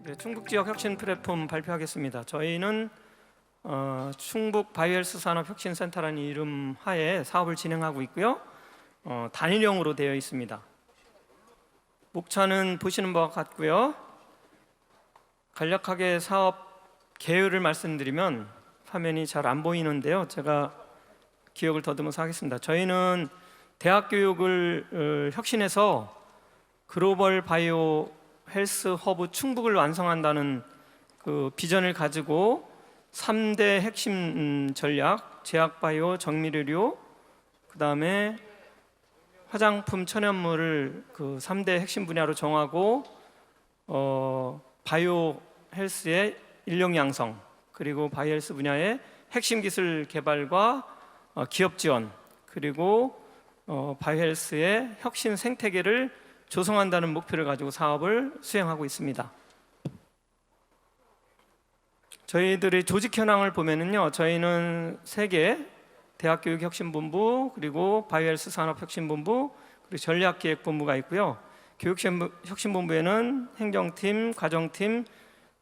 네, 충북 지역 혁신 플랫폼 발표하겠습니다. 저희는 충북 바이오헬스 산업 혁신센터라는 이름 하에 사업을 진행하고 있고요. 단일형으로 되어 있습니다. 목차는 보시는 바와 같고요. 간략하게 사업 계율을 말씀드리면 화면이 잘 안 보이는데요. 제가 기억을 더듬어서 하겠습니다. 저희는 대학 교육을 혁신해서 글로벌 바이오 헬스 허브 충북을 완성한다는 그 비전을 가지고 3대 핵심 전략, 제약바이오, 정밀의료, 그 다음에 화장품, 천연물을 그 3대 핵심 분야로 정하고 바이오 헬스의 인력 양성, 그리고 바이오 헬스 분야의 핵심 기술 개발과 기업 지원, 그리고 바이오 헬스의 혁신 생태계를 조성한다는 목표를 가지고 사업을 수행하고 있습니다. 저희들의 조직 현황을 보면은요, 저희는 3개 대학교육혁신본부, 그리고 바이오헬스 산업혁신본부, 그리고 전략기획본부가 있고요. 교육혁신본부에는 행정팀, 과정팀,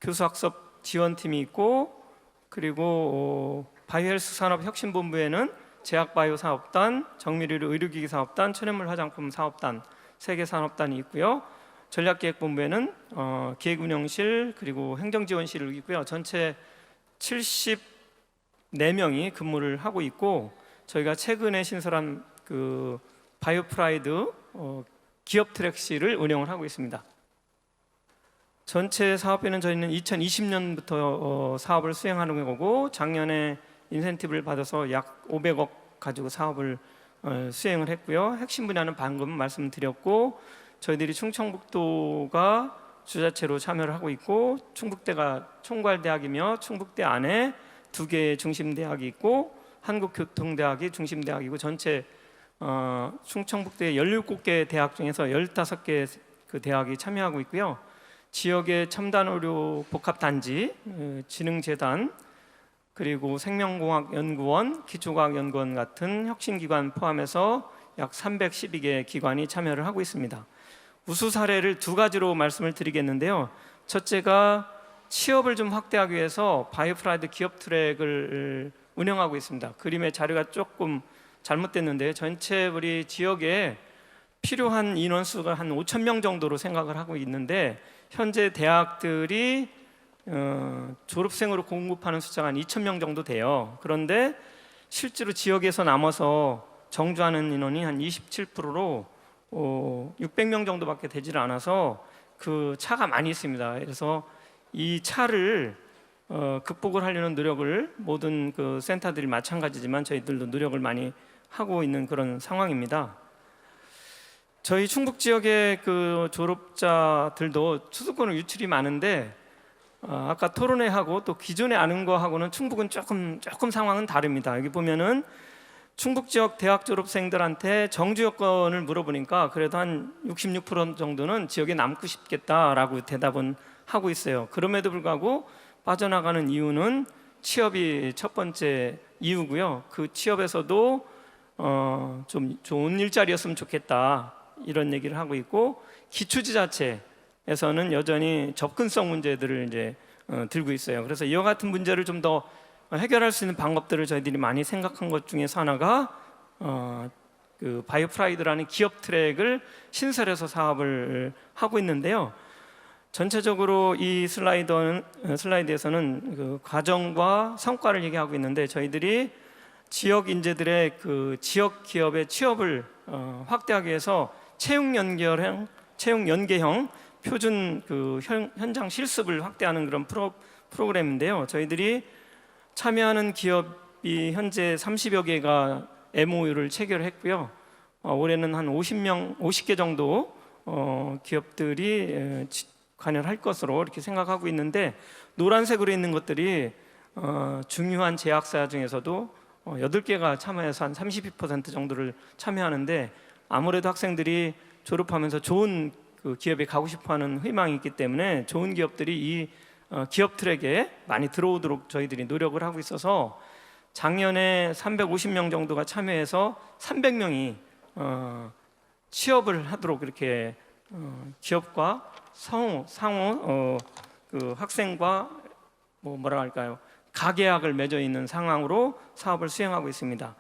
교수학습 지원팀이 있고, 그리고 바이오헬스 산업혁신본부에는 제약바이오 사업단, 정밀의료 의료기기 사업단, 천연물 화장품 사업단 3개 산업단이 있고요. 전략기획본부에는 기획운영실, 그리고 행정지원실이 있고요. 전체 74명이 근무를 하고 있고, 저희가 최근에 신설한 그 바이오프라이드 기업 트랙실을 운영을 하고 있습니다. 전체 사업비는 저희는 2020년부터 사업을 수행하는 거고, 작년에 인센티브를 받아서 약 500억 가지고 사업을 수행을 했고요. 핵심 분야는 방금 말씀드렸고, 저희들이 충청북도가 주자체로 참여를 하고 있고, 충북대가 총괄대학이며 충북대 안에 2개의 중심대학이 있고, 한국교통대학이 중심대학이고, 전체 충청북도의 17개 대학 중에서 15개 그 대학이 참여하고 있고요. 지역의 첨단의료 복합단지, 진흥재단, 그리고 생명공학연구원, 기초과학연구원 같은 혁신기관 포함해서 약 312개 기관이 참여를 하고 있습니다. 우수 사례를 2가지로 말씀을 드리겠는데요. 첫째가 취업을 좀 확대하기 위해서 바이오프라이드 기업 트랙을 운영하고 있습니다. 그림의 자료가 조금 잘못됐는데요. 전체 우리 지역에 필요한 인원수가 한 5,000명 정도로 생각을 하고 있는데, 현재 대학들이 졸업생으로 공급하는 숫자가 한 2,000명 정도 돼요. 그런데 실제로 지역에서 남아서 정주하는 인원이 한 27%로 600명 정도밖에 되지를 않아서 그 차가 많이 있습니다. 그래서 이 차를 극복을 하려는 노력을 모든 그 센터들이 마찬가지지만 저희들도 노력을 많이 하고 있는 그런 상황입니다. 저희 충북 지역의 그 졸업자들도 수도권으로 유출이 많은데, 아까 토론회하고 또 기존에 아는 거하고는 충북은 조금 상황은 다릅니다. 여기 보면은 충북 지역 대학 졸업생들한테 정주 여건을 물어보니까 그래도 한 66% 정도는 지역에 남고 싶겠다라고 대답은 하고 있어요. 그럼에도 불구하고 빠져나가는 이유는 취업이 첫 번째 이유고요. 그 취업에서도 좀 좋은 일자리였으면 좋겠다, 이런 얘기를 하고 있고, 기초지자체에서는 여전히 접근성 문제들을 이제 들고 있어요. 그래서 이와 같은 문제를 좀 더 해결할 수 있는 방법들을 저희들이 많이 생각한 것 중에서 하나가 그 바이오프라이드라는 기업 트랙을 신설해서 사업을 하고 있는데요. 전체적으로 이 슬라이드에서는 그 과정과 성과를 얘기하고 있는데, 저희들이 지역 인재들의 그 지역 기업의 취업을 확대하기 위해서 채용 연계형 표준 그 현장 실습을 확대하는 그런 프로그램인데요. 저희들이 참여하는 기업이 현재 30여 개가 MOU를 체결했고요. 올해는 한 50개 정도 기업들이 관여할 것으로 이렇게 생각하고 있는데, 노란색으로 있는 것들이 중요한 제약사 중에서도 8개가 참여해서 한 32% 정도를 참여하는데, 아무래도 학생들이 졸업하면서 좋은 그 기업에 가고 싶어하는 희망이 있기 때문에 좋은 기업들이 이 기업 트랙에 많이 들어오도록 저희들이 노력을 하고 있어서, 작년에 350명 정도가 참여해서 300명이 취업을 하도록 이렇게 기업과 상호 그 학생과 뭐라 할까요? 가계약을 맺어 있는 상황으로 사업을 수행하고 있습니다.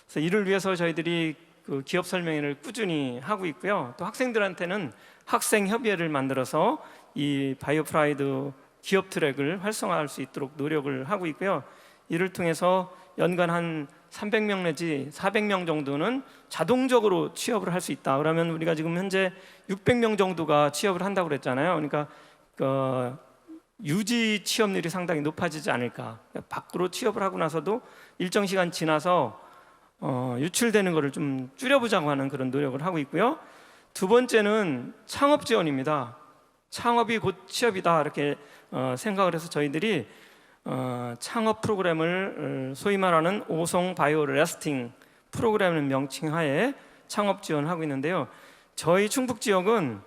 그래서 이를 위해서 저희들이 그 기업 설명회를 꾸준히 하고 있고요. 또 학생들한테는 학생 협의회를 만들어서 이 바이오 프라이드 기업 트랙을 활성화할 수 있도록 노력을 하고 있고요. 이를 통해서 연간 한 300명 내지 400명 정도는 자동적으로 취업을 할 수 있다. 그러면 우리가 지금 현재 600명 정도가 취업을 한다고 그랬잖아요. 그러니까 유지 취업률이 상당히 높아지지 않을까. 밖으로 취업을 하고 나서도 일정 시간 지나서 유출되는 것을 좀 줄여보자고 하는 그런 노력을 하고 있고요. 두 번째는 창업 지원입니다. 창업이 곧 취업이다 이렇게 생각을 해서 저희들이 창업 프로그램을 소위 말하는 오송 바이오 레스팅 프로그램을 명칭하에 창업 지원하고 있는데요. 저희 충북 지역은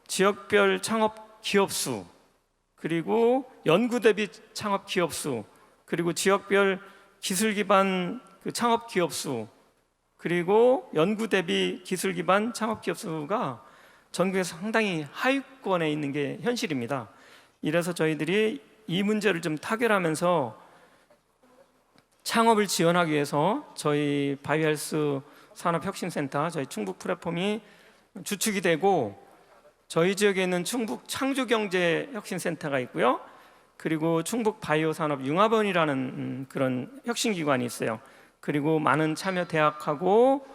지역별 창업 기업 수, 그리고 연구 대비 창업 기업 수, 그리고 지역별 기술 기반 그 창업 기업 수, 그리고 연구 대비 기술 기반 창업 기업 수가 전국에서 상당히 하위권에 있는 게 현실입니다. 이래서 저희들이 이 문제를 좀 타결하면서 창업을 지원하기 위해서 저희 바이오헬스 산업혁신센터, 저희 충북 플랫폼이 주축이 되고, 저희 지역에 있는 충북 창조경제혁신센터가 있고요. 그리고 충북 바이오산업융합원이라는 그런 혁신기관이 있어요. 그리고 많은 참여 대학하고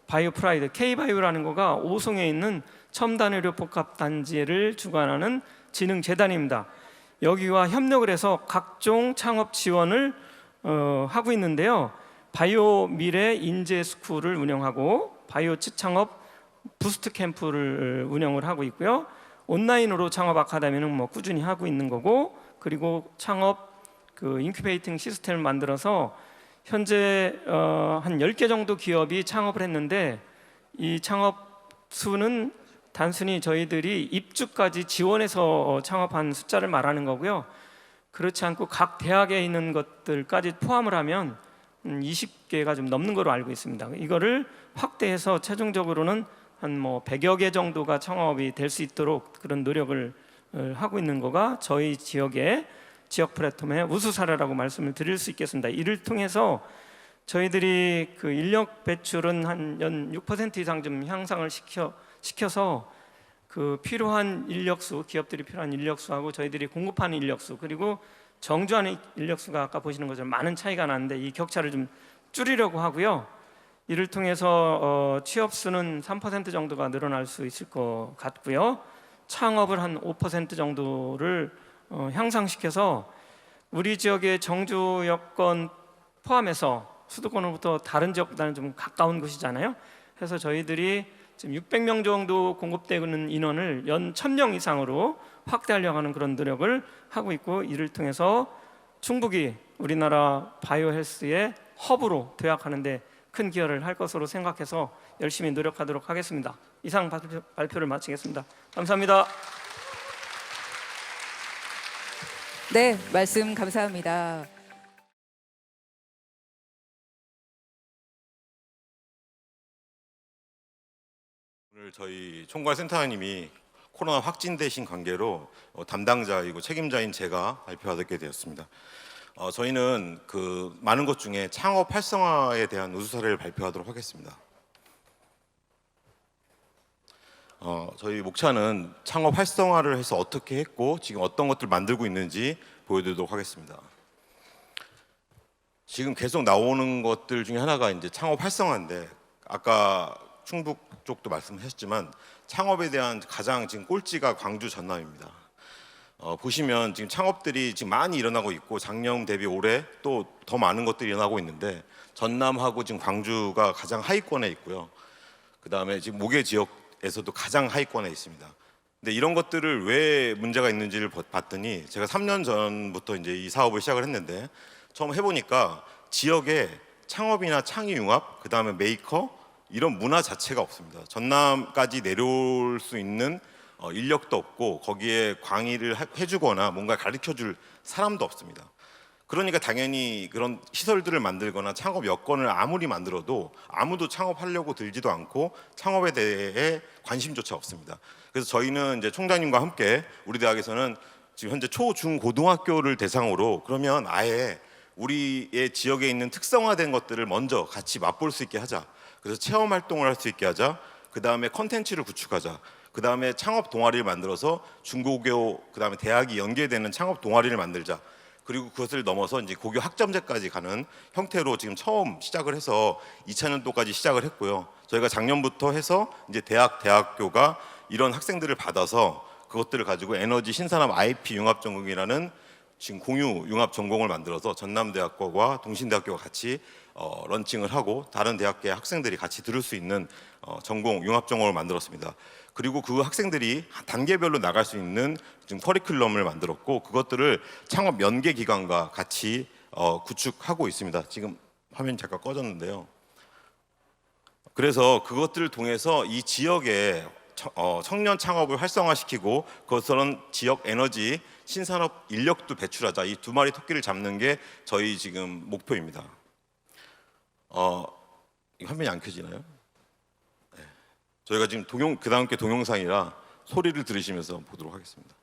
바이오프라이드 K바이오라는 거가 오송에 있는 첨단의료 복합단지를 주관하는 진흥재단입니다. 여기와 협력을 해서 각종 창업 지원을 하고 있는데요. 바이오 미래 인재 스쿨을 운영하고 바이오 창업 부스트 캠프를 운영을 하고 있고요. 온라인으로 창업 아카데미는 뭐 꾸준히 하고 있는 거고, 그리고 창업 그 인큐베이팅 시스템을 만들어서 현재 한 10개 정도 기업이 창업을 했는데, 이 창업 수는 단순히 저희들이 입주까지 지원해서 창업한 숫자를 말하는 거고요. 그렇지 않고 각 대학에 있는 것들까지 포함을 하면 20개가 좀 넘는 걸로 알고 있습니다. 이거를 확대해서 최종적으로는 한 100여 개 정도가 창업이 될 수 있도록 그런 노력을 하고 있는 거가 저희 지역의 지역 플랫폼의 우수 사례라고 말씀을 드릴 수 있겠습니다. 이를 통해서 저희들이 그 인력 배출은 한 연 6% 이상 좀 향상을 시켜서 그 필요한 인력수, 기업들이 필요한 인력수하고 저희들이 공급하는 인력수, 그리고 정주하는 인력수가 아까 보시는 것처럼 많은 차이가 나는데 이 격차를 좀 줄이려고 하고요. 이를 통해서 취업수는 3% 정도가 늘어날 수 있을 것 같고요. 창업을 한 5% 정도를 향상시켜서 우리 지역의 정주 여건 포함해서 수도권으로부터 다른 지역보다는 좀 가까운 곳이잖아요. 그래서 저희들이 지금 600명 정도 공급되는 인원을 연 1000명 이상으로 확대하려고 하는 그런 노력을 하고 있고, 이를 통해서 충북이 우리나라 바이오 헬스의 허브로 도약하는 데 큰 기여를 할 것으로 생각해서 열심히 노력하도록 하겠습니다. 이상 발표를 마치겠습니다. 감사합니다. 네, 말씀 감사합니다. 오늘 저희 총괄센터장님이 코로나 확진되신 관계로 담당자이고 책임자인 제가 발표하게 되었습니다. 저희는 그 많은 것 중에 창업 활성화에 대한 우수 사례를 발표하도록 하겠습니다. 저희 목차는 창업 활성화를 해서 어떻게 했고 지금 어떤 것들 만들고 있는지 보여드리도록 하겠습니다. 지금 계속 나오는 것들 중에 하나가 이제 창업 활성화인데, 아까 충북 쪽도 말씀하셨지만 창업에 대한 가장 지금 꼴찌가 광주 전남입니다. 보시면 지금 창업들이 지금 많이 일어나고 있고 작년 대비 올해 또 더 많은 것들이 일어나고 있는데, 전남하고 지금 광주가 가장 하위권에 있고요. 그 다음에 지금 모계 지역에서도 가장 하위권에 있습니다. 근데 이런 것들을 왜 문제가 있는지를 봤더니, 제가 3년 전부터 이제 이 사업을 시작을 했는데 처음 해보니까 지역에 창업이나 창의융합, 그 다음에 메이커 이런 문화 자체가 없습니다. 전남까지 내려올 수 있는 인력도 없고 거기에 강의를 해주거나 뭔가 가르쳐줄 사람도 없습니다. 그러니까 당연히 그런 시설들을 만들거나 창업 여건을 아무리 만들어도 아무도 창업하려고 들지도 않고 창업에 대해 관심조차 없습니다. 그래서 저희는 이제 총장님과 함께 우리 대학에서는 지금 현재 초, 중, 고등학교를 대상으로 그러면 아예 우리의 지역에 있는 특성화된 것들을 먼저 같이 맛볼 수 있게 하자. 그래서 체험 활동을 할 수 있게 하자. 그 다음에 컨텐츠를 구축하자. 그 다음에 창업 동아리를 만들어서 중고교, 그 다음에 대학이 연계되는 창업 동아리를 만들자. 그리고 그것을 넘어서 이제 고교 학점제까지 가는 형태로 지금 처음 시작을 해서 2000년도까지 시작을 했고요. 저희가 작년부터 해서 이제 대학교가 이런 학생들을 받아서 그것들을 가지고 에너지 신산업 IP 융합 전공이라는 지금 공유 융합 전공을 만들어서 전남대학교와 동신대학교가 같이 런칭을 하고 다른 대학교의 학생들이 같이 들을 수 있는 전공 융합 전공을 만들었습니다. 그리고 그 학생들이 단계별로 나갈 수 있는 지금 커리큘럼을 만들었고 그것들을 창업 연계 기관과 같이 구축하고 있습니다. 지금 화면이 잠깐 꺼졌는데요. 그래서 그것들을 통해서 이 지역의 청년 창업을 활성화시키고 그것은 지역 에너지 신산업 인력도 배출하자. 이 두 마리 토끼를 잡는 게 저희 지금 목표입니다. 이 화면이 안 켜지나요? 네. 저희가 지금 그 다음 게 동영상이라 소리를 들으시면서 보도록 하겠습니다.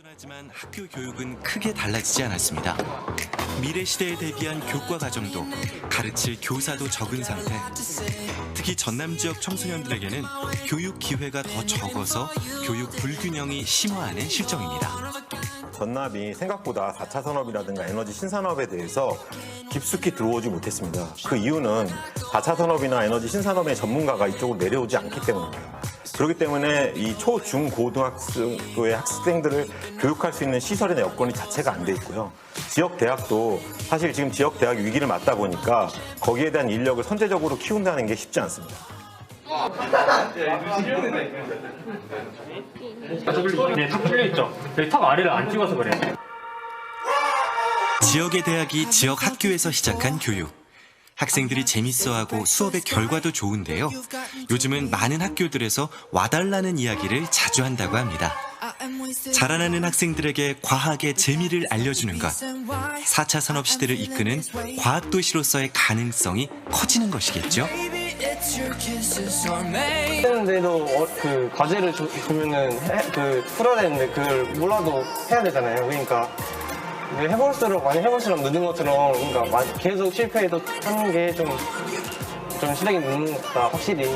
하지만 학교 교육은 크게 달라지지 않았습니다. 미래 시대에 대비한 교과 과정도 가르칠 교사도 적은 상태. 특히 전남 지역 청소년들에게는 교육 기회가 더 적어서 교육 불균형이 심화하는 실정입니다. 전남이 생각보다 4차 산업이라든가 에너지 신산업에 대해서 깊숙이 들어오지 못했습니다. 그 이유는 4차 산업이나 에너지 신산업의 전문가가 이쪽으로 내려오지 않기 때문입니다. 그렇기 때문에 이 초, 중, 고등학교의 학생들을 교육할 수 있는 시설이나 여건이 자체가 안 돼 있고요. 지역 대학도 사실 지금 지역 대학 위기를 맞다 보니까 거기에 대한 인력을 선제적으로 키운다는 게 쉽지 않습니다. 네, 탁 뚫려있죠. 여기 탑 아래를 안 찍어서 그래요. 지역의 대학이 지역 학교에서 시작한 교육. 학생들이 재밌어하고 수업의 결과도 좋은데요. 요즘은 많은 학교들에서 와달라는 이야기를 자주 한다고 합니다. 자라나는 학생들에게 과학의 재미를 알려주는 것. 4차 산업 시대를 이끄는 과학도시로서의 가능성이 커지는 것이겠죠. 했는데도 그 과제를 주면은 풀어야 되는데 그걸 몰라도 해야 되잖아요. 그러니까 해볼수록 많이 해볼수록 느는 것처럼 그러니까 계속 실패해도 하는 게 좀 시력이 느는 것 같다 확실히.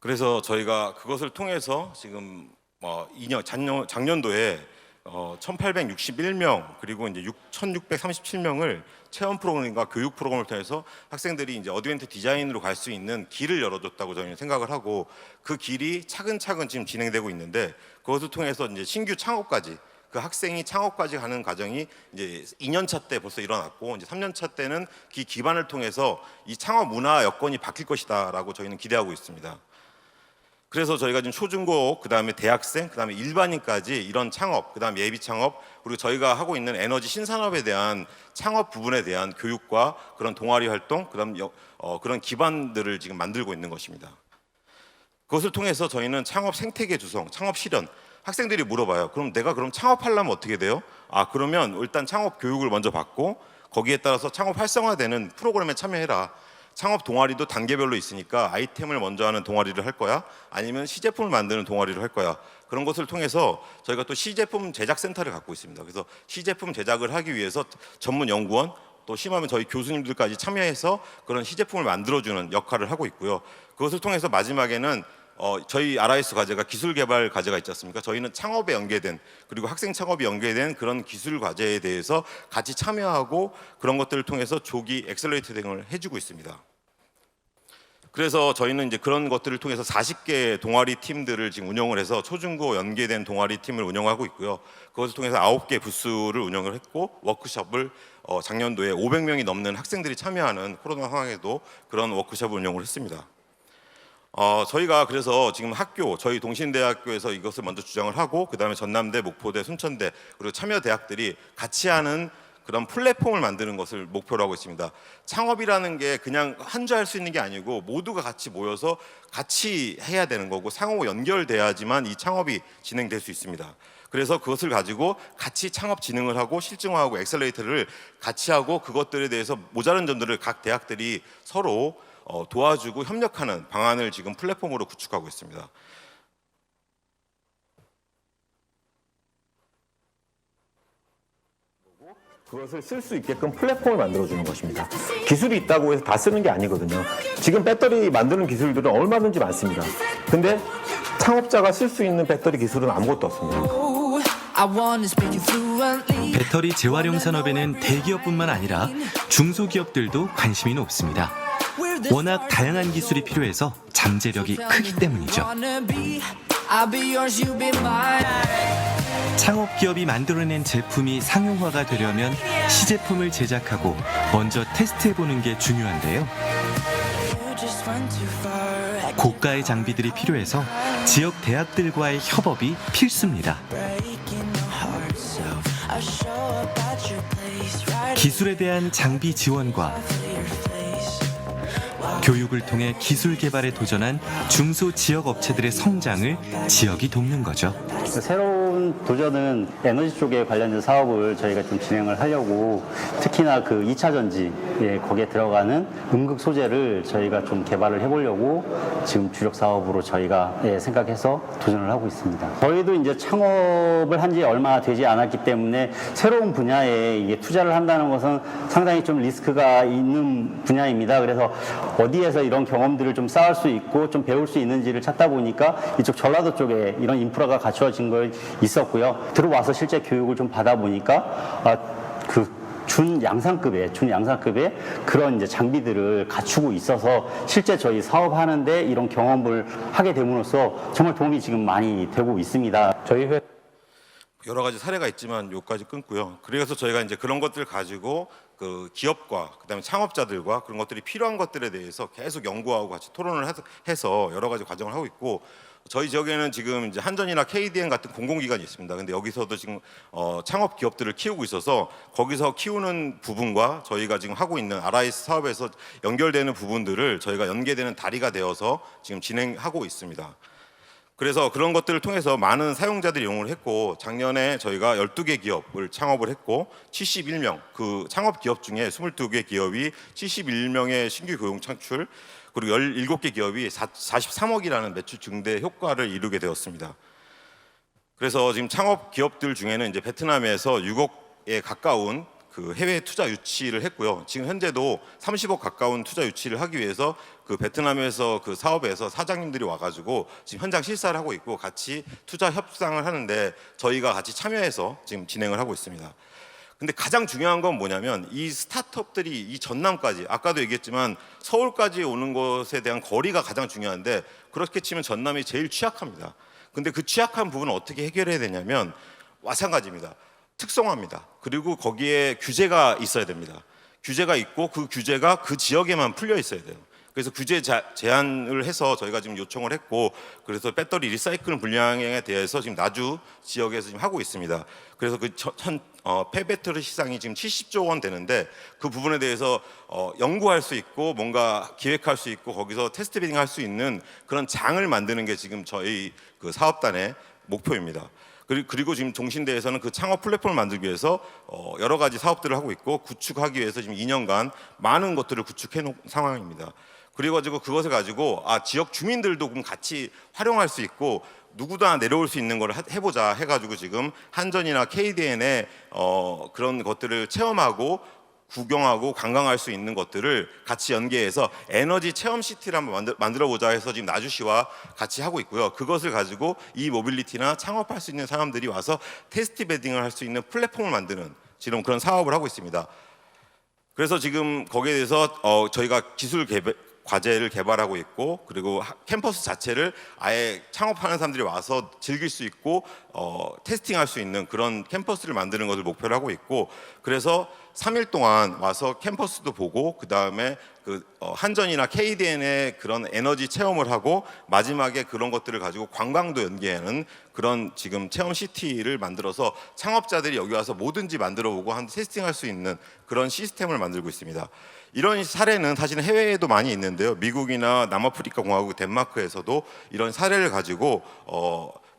그래서 저희가 그것을 통해서 지금 작년도에 1,861명 그리고 이제 1,637명을 체험 프로그램과 교육 프로그램을 통해서 학생들이 이제 어드벤처 디자인으로 갈 수 있는 길을 열어줬다고 저희는 생각을 하고 그 길이 차근차근 지금 진행되고 있는데 그것을 통해서 이제 신규 창업까지 그 학생이 창업까지 가는 과정이 이제 2년차 때 벌써 일어났고 이제 3년차 때는 그 기반을 통해서 이 창업 문화 여건이 바뀔 것이다라고 저희는 기대하고 있습니다. 그래서 저희가 지금 초중고, 그 다음에 대학생, 그 다음에 일반인까지 이런 창업, 그 다음에 예비 창업, 그리고 저희가 하고 있는 에너지 신산업에 대한 창업 부분에 대한 교육과 그런 동아리 활동, 그 다음 그런 기반들을 지금 만들고 있는 것입니다. 그것을 통해서 저희는 창업 생태계 조성, 창업 실현, 학생들이 물어봐요. 그럼 내가 창업하려면 어떻게 돼요? 그러면 일단 창업 교육을 먼저 받고 거기에 따라서 창업 활성화되는 프로그램에 참여해라. 창업 동아리도 단계별로 있으니까 아이템을 먼저 하는 동아리를 할 거야? 아니면 시제품을 만드는 동아리를 할 거야? 그런 것을 통해서 저희가 또 시제품 제작 센터를 갖고 있습니다. 그래서 시제품 제작을 하기 위해서 전문 연구원 또 심하면 저희 교수님들까지 참여해서 그런 시제품을 만들어주는 역할을 하고 있고요. 그것을 통해서 마지막에는 저희 RIS 과제가 기술 개발 과제가 있지 않습니까? 저희는 창업에 연계된 그리고 학생 창업이 연계된 그런 기술 과제에 대해서 같이 참여하고 그런 것들을 통해서 조기 엑셀러레이터 등을 해주고 있습니다. 그래서 저희는 이제 그런 것들을 통해서 40개 동아리 팀들을 지금 운영을 해서 초중고 연계된 동아리 팀을 운영하고 있고요. 그것을 통해서 9개 부스를 운영을 했고 워크숍을 작년도에 500명이 넘는 학생들이 참여하는 코로나 상황에도 그런 워크숍을 운영을 했습니다. 저희가 그래서 지금 저희 동신대학교에서 이것을 먼저 주장을 하고 그 다음에 전남대, 목포대, 순천대 그리고 참여 대학들이 같이 하는 그런 플랫폼을 만드는 것을 목표로 하고 있습니다. 창업이라는 게 그냥 혼자 할 수 있는 게 아니고 모두가 같이 모여서 같이 해야 되는 거고 상호 연결돼야지만 이 창업이 진행될 수 있습니다. 그래서 그것을 가지고 같이 창업 진행을 하고 실증화하고 엑셀레이터를 같이 하고 그것들에 대해서 모자란 점들을 각 대학들이 서로 도와주고 협력하는 방안을 지금 플랫폼으로 구축하고 있습니다. 그것을 쓸 수 있게끔 플랫폼을 만들어주는 것입니다. 기술이 있다고 해서 다 쓰는 게 아니거든요. 지금 배터리 만드는 기술들은 얼마든지 많습니다. 근데 창업자가 쓸 수 있는 배터리 기술은 아무것도 없습니다. 배터리 재활용 산업에는 대기업뿐만 아니라 중소기업들도 관심이 높습니다. 워낙 다양한 기술이 필요해서 잠재력이 크기 때문이죠. 창업기업이 만들어낸 제품이 상용화가 되려면 시제품을 제작하고 먼저 테스트해보는 게 중요한데요. 고가의 장비들이 필요해서 지역 대학들과의 협업이 필수입니다. 기술에 대한 장비 지원과 교육을 통해 기술 개발에 도전한 중소 지역 업체들의 성장을 지역이 돕는 거죠. 새로운 도전은 에너지 쪽에 관련된 사업을 저희가 좀 진행을 하려고 특히나 그 2차 전지 거기에 들어가는 음극 소재를 저희가 좀 개발을 해보려고 지금 주력 사업으로 저희가 생각해서 도전을 하고 있습니다. 저희도 이제 창업을 한 지 얼마 되지 않았기 때문에 새로운 분야에 이게 투자를 한다는 것은 상당히 좀 리스크가 있는 분야입니다. 그래서 어디에서 이런 경험들을 좀 쌓을 수 있고 좀 배울 수 있는지를 찾다 보니까 이쪽 전라도 쪽에 이런 인프라가 갖추어진 거 있었고요. 들어와서 실제 교육을 좀 받아 보니까 준양상급의 그런 이제 장비들을 갖추고 있어서 실제 저희 사업하는데 이런 경험을 하게 됨으로써 정말 도움이 지금 많이 되고 있습니다. 저희 회 여러 가지 사례가 있지만 여기까지 끊고요. 그래서 저희가 이제 그런 것들을 가지고 그 기업과 그다음에 창업자들과 그런 것들이 필요한 것들에 대해서 계속 연구하고 같이 토론을 해서 여러 가지 과정을 하고 있고, 저희 지역에는 지금 이제 한전이나 KDN 같은 공공기관이 있습니다. 근데 여기서도 지금 창업 기업들을 키우고 있어서 거기서 키우는 부분과 저희가 지금 하고 있는 RIS 사업에서 연결되는 부분들을 저희가 연계되는 다리가 되어서 지금 진행하고 있습니다. 그래서 그런 것들을 통해서 많은 사용자들이 이용을 했고, 작년에 저희가 12개 기업을 창업을 했고 71명, 그 창업 기업 중에 22개 기업이 71명의 신규 고용 창출, 그리고 17개 기업이 43억이라는 매출 증대 효과를 이루게 되었습니다. 그래서 지금 창업 기업들 중에는 이제 베트남에서 6억에 가까운 그 해외 투자 유치를 했고요. 지금 현재도 30억 가까운 투자 유치를 하기 위해서 그 베트남에서 그 사업에서 사장님들이 와가지고 지금 현장 실사를 하고 있고 같이 투자 협상을 하는데 저희가 같이 참여해서 지금 진행을 하고 있습니다. 근데 가장 중요한 건 뭐냐면 이 스타트업들이 이 전남까지, 아까도 얘기했지만 서울까지 오는 것에 대한 거리가 가장 중요한데, 그렇게 치면 전남이 제일 취약합니다. 근데 그 취약한 부분을 어떻게 해결해야 되냐면 마찬가지입니다. 특성화입니다. 그리고 거기에 규제가 있어야 됩니다. 규제가 있고 그 규제가 그 지역에만 풀려 있어야 돼요. 그래서 규제 제한을 해서 저희가 지금 요청을 했고, 그래서 배터리 리사이클 분량에 대해서 지금 나주 지역에서 지금 하고 있습니다. 그래서 그 폐배터리 시장이 지금 70조 원 되는데 그 부분에 대해서 연구할 수 있고 뭔가 기획할 수 있고 거기서 테스트 베딩 할 수 있는 그런 장을 만드는 게 지금 저희 그 사업단의 목표입니다. 그리고 지금 종신대에서는 그 창업 플랫폼을 만들기 위해서 여러 가지 사업들을 하고 있고 구축하기 위해서 지금 2년간 많은 것들을 구축해 놓은 상황입니다. 그리고 그것을 가지고 지역 주민들도 그럼 같이 활용할 수 있고 누구나 내려올 수 있는 걸 해보자 해가지고 지금 한전이나 KDN의 그런 것들을 체험하고 구경하고 관광할 수 있는 것들을 같이 연계해서 에너지 체험 시티를 한번 만들어보자 해서 지금 나주시와 같이 하고 있고요. 그것을 가지고 이 모빌리티나 창업할 수 있는 사람들이 와서 테스트 베딩을 할 수 있는 플랫폼을 만드는 지금 그런 사업을 하고 있습니다. 그래서 지금 거기에 대해서 저희가 기술 과제를 개발하고 있고, 그리고 캠퍼스 자체를 아예 창업하는 사람들이 와서 즐길 수 있고 테스팅할 수 있는 그런 캠퍼스를 만드는 것을 목표로 하고 있고, 그래서 3일 동안 와서 캠퍼스도 보고 그 다음에 한전이나 KDN의 그런 에너지 체험을 하고 마지막에 그런 것들을 가지고 관광도 연계하는 그런 지금 체험 시티를 만들어서 창업자들이 여기 와서 뭐든지 만들어보고 테스팅할 수 있는 그런 시스템을 만들고 있습니다. 이런 사례는 사실은 해외에도 많이 있는데요. 미국이나 남아프리카 공화국 덴마크에서도 이런 사례를 가지고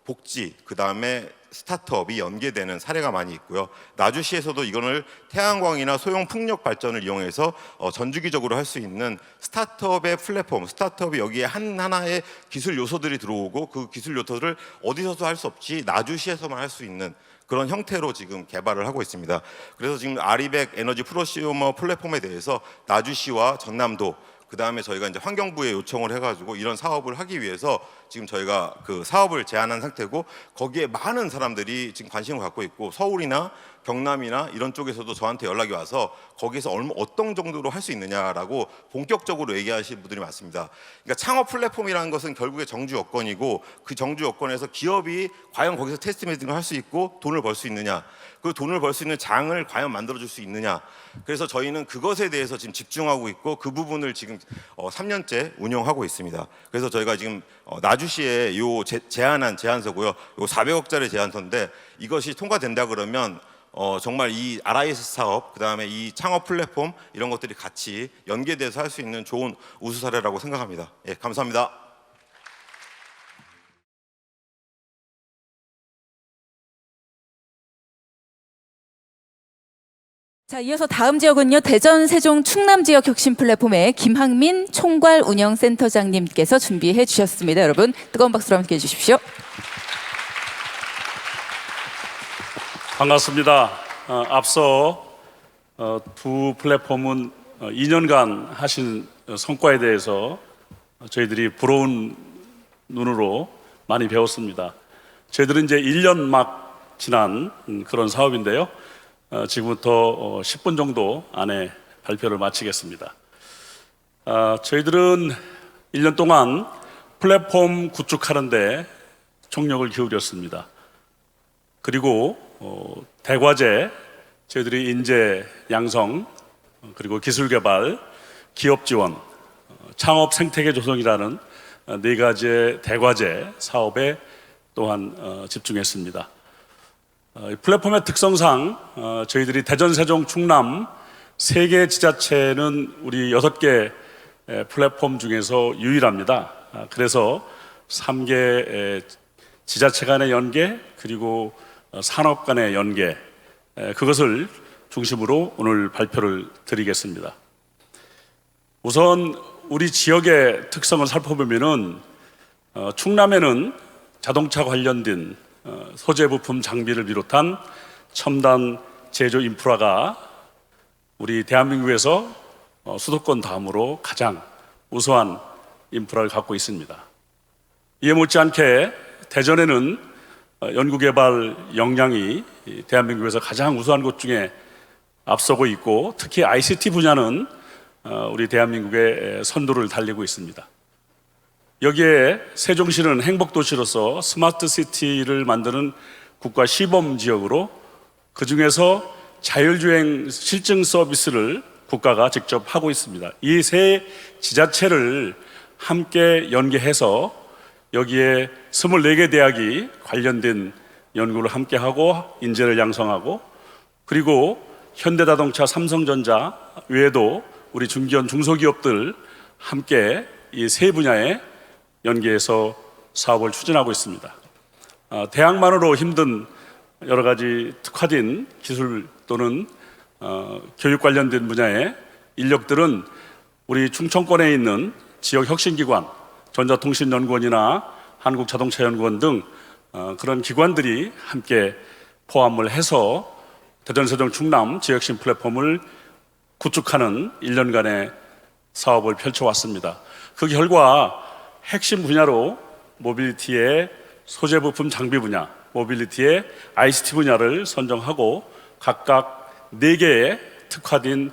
복지, 그 다음에 스타트업이 연계되는 사례가 많이 있고요. 나주시에서도 이거를 태양광이나 소형 풍력 발전을 이용해서 전주기적으로 할 수 있는 스타트업의 플랫폼, 스타트업이 여기에 하나의 기술 요소들이 들어오고 그 기술 요소를 어디서도 할 수 없이 나주시에서만 할 수 있는 그런 형태로 지금 개발을 하고 있습니다. 그래서 지금 아리백 에너지 프로시우머 플랫폼에 대해서 나주시와 전남도, 그 다음에 저희가 이제 환경부에 요청을 해가지고 이런 사업을 하기 위해서 지금 저희가 그 사업을 제안한 상태고, 거기에 많은 사람들이 지금 관심을 갖고 있고, 서울이나 경남이나 이런 쪽에서도 저한테 연락이 와서 거기서 어떤 정도로 할 수 있느냐라고 본격적으로 얘기하시는 분들이 많습니다. 그러니까 창업 플랫폼이라는 것은 결국에 정주 여건이고, 그 정주 여건에서 기업이 과연 거기서 테스트 매딩을 할 수 있고 돈을 벌 수 있느냐, 그 돈을 벌 수 있는 장을 과연 만들어줄 수 있느냐. 그래서 저희는 그것에 대해서 지금 집중하고 있고, 그 부분을 지금 3년째 운영하고 있습니다. 그래서 저희가 지금 나주시에 요 제안한 제안서고요. 요 400억짜리 제안서인데, 이것이 통과된다 그러면 정말 이 RIS 사업, 그 다음에 이 창업 플랫폼 이런 것들이 같이 연계돼서 할 수 있는 좋은 우수 사례라고 생각합니다. 예, 감사합니다. 자, 이어서 다음 지역은요, 대전, 세종, 충남 지역 혁신 플랫폼의 김학민 총괄 운영센터장님께서 준비해 주셨습니다. 여러분, 뜨거운 박수로 함께 해주십시오. 반갑습니다. 앞서 두 플랫폼은 2년간 하신 성과에 대해서 저희들이 부러운 눈으로 많이 배웠습니다. 저희들은 이제 1년 막 지난 그런 사업인데요. 지금부터 10분 정도 안에 발표를 마치겠습니다. 저희들은 1년 동안 플랫폼 구축하는데 총력을 기울였습니다. 그리고 대과제, 저희들이 인재 양성, 그리고 기술 개발, 기업 지원, 창업 생태계 조성이라는 4가지의 대과제 사업에 또한 집중했습니다. 플랫폼의 특성상 저희들이 대전, 세종, 충남 3개 지자체는 우리 6개 플랫폼 중에서 유일합니다. 그래서 3개 지자체 간의 연계, 그리고 산업 간의 연계, 그것을 중심으로 오늘 발표를 드리겠습니다. 우선 우리 지역의 특성을 살펴보면은 충남에는 자동차 관련된 소재 부품 장비를 비롯한 첨단 제조 인프라가 우리 대한민국에서 수도권 다음으로 가장 우수한 인프라를 갖고 있습니다. 이에 못지않게 대전에는 연구개발 역량이 대한민국에서 가장 우수한 곳 중에 앞서고 있고, 특히 ICT 분야는 우리 대한민국의 선두를 달리고 있습니다. 여기에 세종시는 행복도시로서 스마트시티를 만드는 국가 시범 지역으로, 그 중에서 자율주행 실증 서비스를 국가가 직접 하고 있습니다. 이 3 지자체를 함께 연계해서 여기에 24개 대학이 관련된 연구를 함께하고 인재를 양성하고, 그리고 현대자동차, 삼성전자 외에도 우리 중견 중소기업들 함께 이 3 분야에 연계해서 사업을 추진하고 있습니다. 대학만으로 힘든 여러 가지 특화된 기술 또는 교육 관련된 분야의 인력들은 우리 충청권에 있는 지역 혁신기관, 전자통신연구원이나 한국자동차연구원 등 그런 기관들이 함께 포함을 해서 대전, 세종, 충남 지역혁신 플랫폼을 구축하는 1년간의 사업을 펼쳐왔습니다. 그 결과 핵심 분야로 모빌리티의 소재 부품 장비 분야, 모빌리티의 ICT 분야를 선정하고 각각 4개의 특화된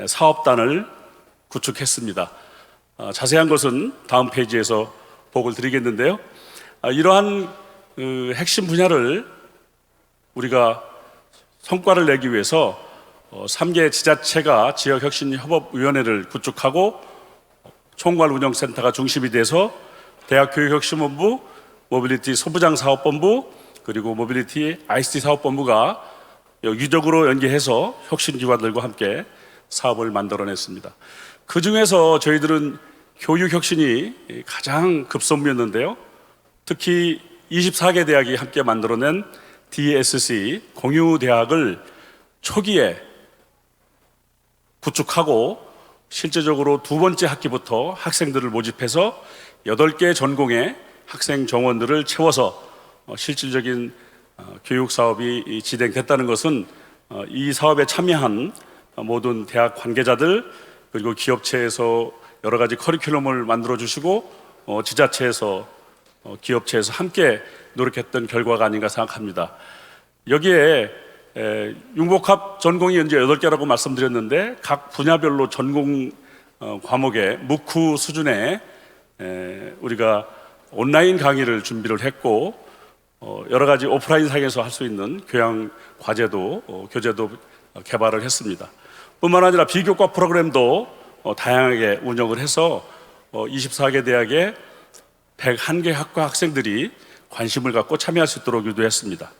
사업단을 구축했습니다. 자세한 것은 다음 페이지에서 보고를 드리겠는데요. 이러한 핵심 분야를 우리가 성과를 내기 위해서 3개 지자체가 지역혁신협업위원회를 구축하고 총괄운영센터가 중심이 돼서 대학교육혁신본부, 모빌리티 소부장 사업본부, 그리고 모빌리티 ICT 사업본부가 유기적으로 연계해서 혁신기관들과 함께 사업을 만들어냈습니다. 그 중에서 저희들은 교육혁신이 가장 급선무였는데요. 특히 24개 대학이 함께 만들어낸 DSC 공유대학을 초기에 구축하고 실제적으로 두 번째 학기부터 학생들을 모집해서 8개 전공의 학생 정원들을 채워서 실질적인 교육 사업이 진행됐다는 것은 이 사업에 참여한 모든 대학 관계자들 그리고 기업체에서 여러 가지 커리큘럼을 만들어 주시고 지자체에서 기업체에서 함께 노력했던 결과가 아닌가 생각합니다. 여기에 융복합 전공이 이제 8개라고 말씀드렸는데 각 분야별로 전공 과목의 묵후 수준의 우리가 온라인 강의를 준비를 했고 여러 가지 오프라인 상에서 할 수 있는 교양 과제도 교재도 개발을 했습니다. 뿐만 아니라 비교과 프로그램도 다양하게 운영을 해서 24개 대학의 101개 학과 학생들이 관심을 갖고 참여할 수 있도록 유도했습니다.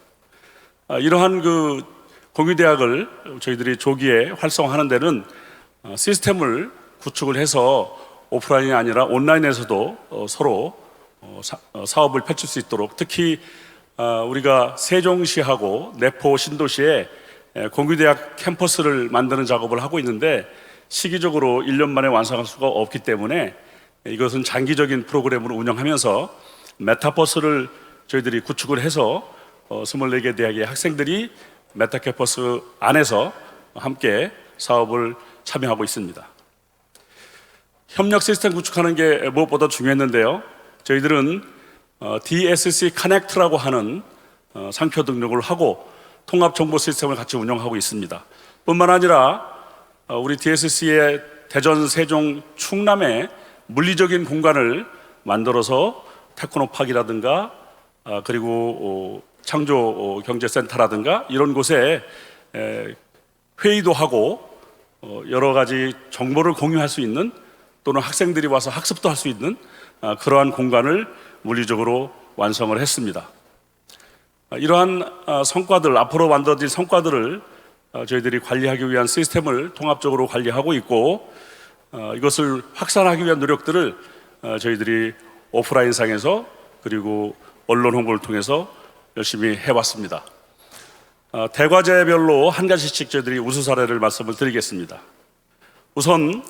이러한 그 공유대학을 저희들이 조기에 활성화하는 데는 시스템을 구축을 해서 오프라인이 아니라 온라인에서도 서로 사업을 펼칠 수 있도록 특히 우리가 세종시하고 내포 신도시에 공유대학 캠퍼스를 만드는 작업을 하고 있는데 시기적으로 1년 만에 완성할 수가 없기 때문에 이것은 장기적인 프로그램으로 운영하면서 메타버스를 저희들이 구축을 해서 24개 대학의 학생들이 메타캠퍼스 안에서 함께 사업을 참여하고 있습니다. 협력 시스템 구축하는 게 무엇보다 중요했는데요. 저희들은 DSC 커넥트라고 하는 상표 등록을 하고 통합 정보 시스템을 같이 운영하고 있습니다. 뿐만 아니라 우리 DSC의 대전, 세종, 충남에 물리적인 공간을 만들어서 테크노파크라든가 그리고 창조 경제센터라든가 이런 곳에 회의도 하고 여러 가지 정보를 공유할 수 있는 또는 학생들이 와서 학습도 할 수 있는 그러한 공간을 물리적으로 완성을 했습니다. 이러한 성과들, 앞으로 만들어질 성과들을 저희들이 관리하기 위한 시스템을 통합적으로 관리하고 있고 이것을 확산하기 위한 노력들을 저희들이 오프라인상에서 그리고 언론 홍보를 통해서 열심히 해왔습니다. 대과제별로 한 가지씩 저희들이 우수 사례를 말씀을 드리겠습니다. 우선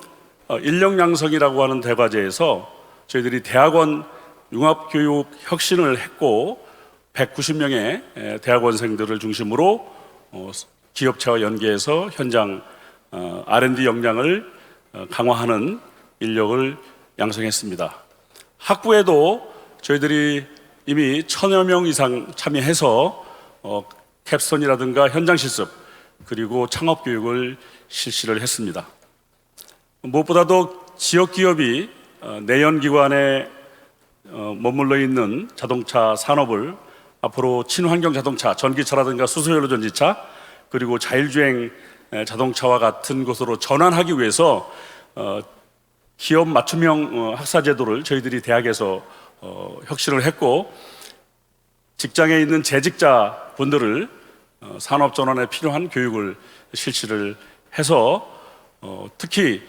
인력양성이라고 하는 대과제에서 저희들이 대학원 융합교육 혁신을 했고 190명의 대학원생들을 중심으로 기업체와 연계해서 현장 R&D 역량을 강화하는 인력을 양성했습니다. 학부에도 저희들이 이미 1000여 명 이상 참여해서 캡스톤이라든가 현장 실습 그리고 창업 교육을 실시를 했습니다. 무엇보다도 지역 기업이 내연기관에 머물러 있는 자동차 산업을 앞으로 친환경 자동차, 전기차라든가 수소연료 전지차 그리고 자율주행 자동차와 같은 곳으로 전환하기 위해서 기업 맞춤형 학사 제도를 저희들이 대학에서 혁신을 했고 직장에 있는 재직자 분들을 산업 전환에 필요한 교육을 실시를 해서 특히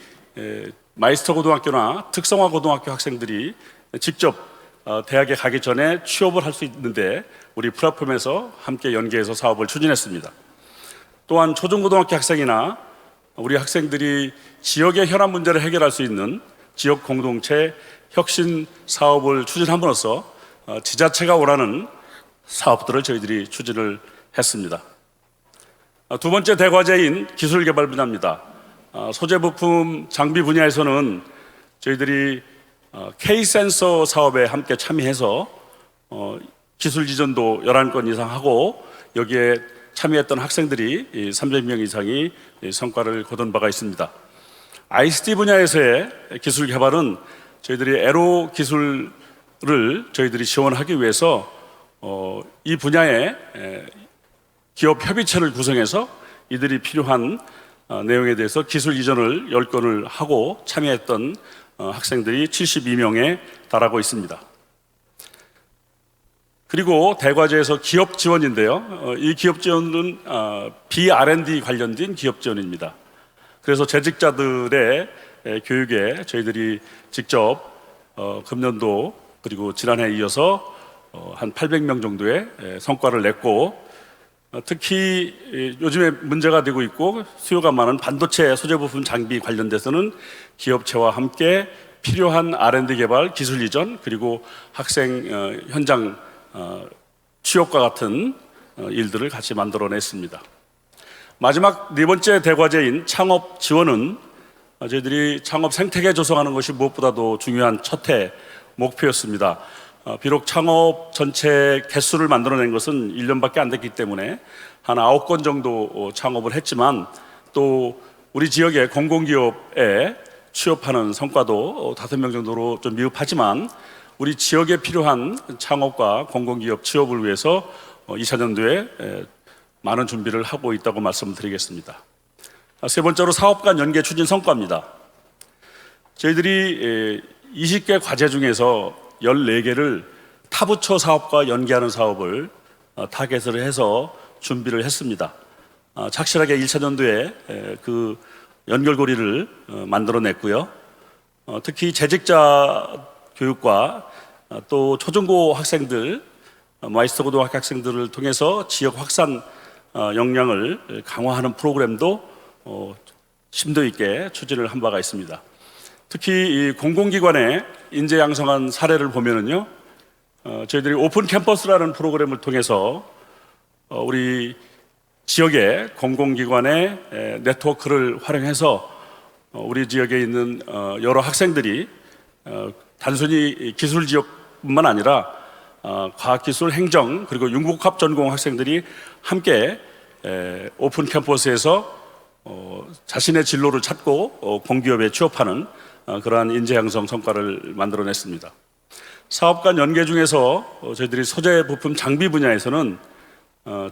마이스터 고등학교나 특성화 고등학교 학생들이 직접 대학에 가기 전에 취업을 할 수 있는데 우리 플랫폼에서 함께 연계해서 사업을 추진했습니다. 또한 초중고등학교 학생이나 우리 학생들이 지역의 현안 문제를 해결할 수 있는 지역 공동체 혁신 사업을 추진함으로써 지자체가 원하는 사업들을 저희들이 추진을 했습니다. 두 번째 대과제인 기술개발 분야입니다. 소재 부품 장비 분야에서는 저희들이 K-센서 사업에 함께 참여해서 기술 지전도 11건 이상 하고 여기에 참여했던 학생들이 300명 이상이 성과를 거둔 바가 있습니다. ICT 분야에서의 기술 개발은 저희들이 에로 기술을 저희들이 지원하기 위해서 이 분야에 기업 협의체를 구성해서 이들이 필요한 내용에 대해서 기술 이전을 10건을 하고 참여했던 학생들이 72명에 달하고 있습니다. 그리고 대과제에서 기업 지원인데요. 이 기업 지원은 B&R&D 관련된 기업 지원입니다. 그래서 재직자들의 교육에 저희들이 직접 금년도 그리고 지난해에 이어서 한 800명 정도의 성과를 냈고 특히 요즘에 문제가 되고 있고 수요가 많은 반도체 소재 부품 장비 관련돼서는 기업체와 함께 필요한 R&D 개발, 기술 이전 그리고 학생 현장 취업과 같은 일들을 같이 만들어냈습니다. 마지막 네 번째 대과제인 창업 지원은 저희들이 창업 생태계 조성하는 것이 무엇보다도 중요한 첫해 목표였습니다. 비록 창업 전체 개수를 만들어낸 것은 1년밖에 안 됐기 때문에 한 9건 정도 창업을 했지만 또 우리 지역의 공공기업에 취업하는 성과도 5명 정도로 좀 미흡하지만 우리 지역에 필요한 창업과 공공기업 취업을 위해서 2차년도에 많은 준비를 하고 있다고 말씀드리겠습니다. 세 번째로 사업 간 연계 추진 성과입니다. 저희들이 20개 과제 중에서 14개를 타부처 사업과 연계하는 사업을 타겟을 해서 준비를 했습니다. 착실하게 1차년도에 그 연결고리를 만들어냈고요. 특히 재직자 교육과 또 초중고 학생들, 마이스터 고등학교 학생들을 통해서 지역 확산 역량을 강화하는 프로그램도 심도 있게 추진을 한 바가 있습니다. 특히 이 공공기관의 인재 양성한 사례를 보면은요, 저희들이 오픈 캠퍼스라는 프로그램을 통해서 우리 지역의 공공기관의 네트워크를 활용해서 우리 지역에 있는 여러 학생들이 단순히 기술 지역뿐만 아니라 과학기술, 행정 그리고 융복합 전공 학생들이 함께 오픈 캠퍼스에서 자신의 진로를 찾고 공기업에 취업하는 그러한 인재 양성 성과를 만들어냈습니다. 사업 간 연계 중에서 저희들이 소재 부품 장비 분야에서는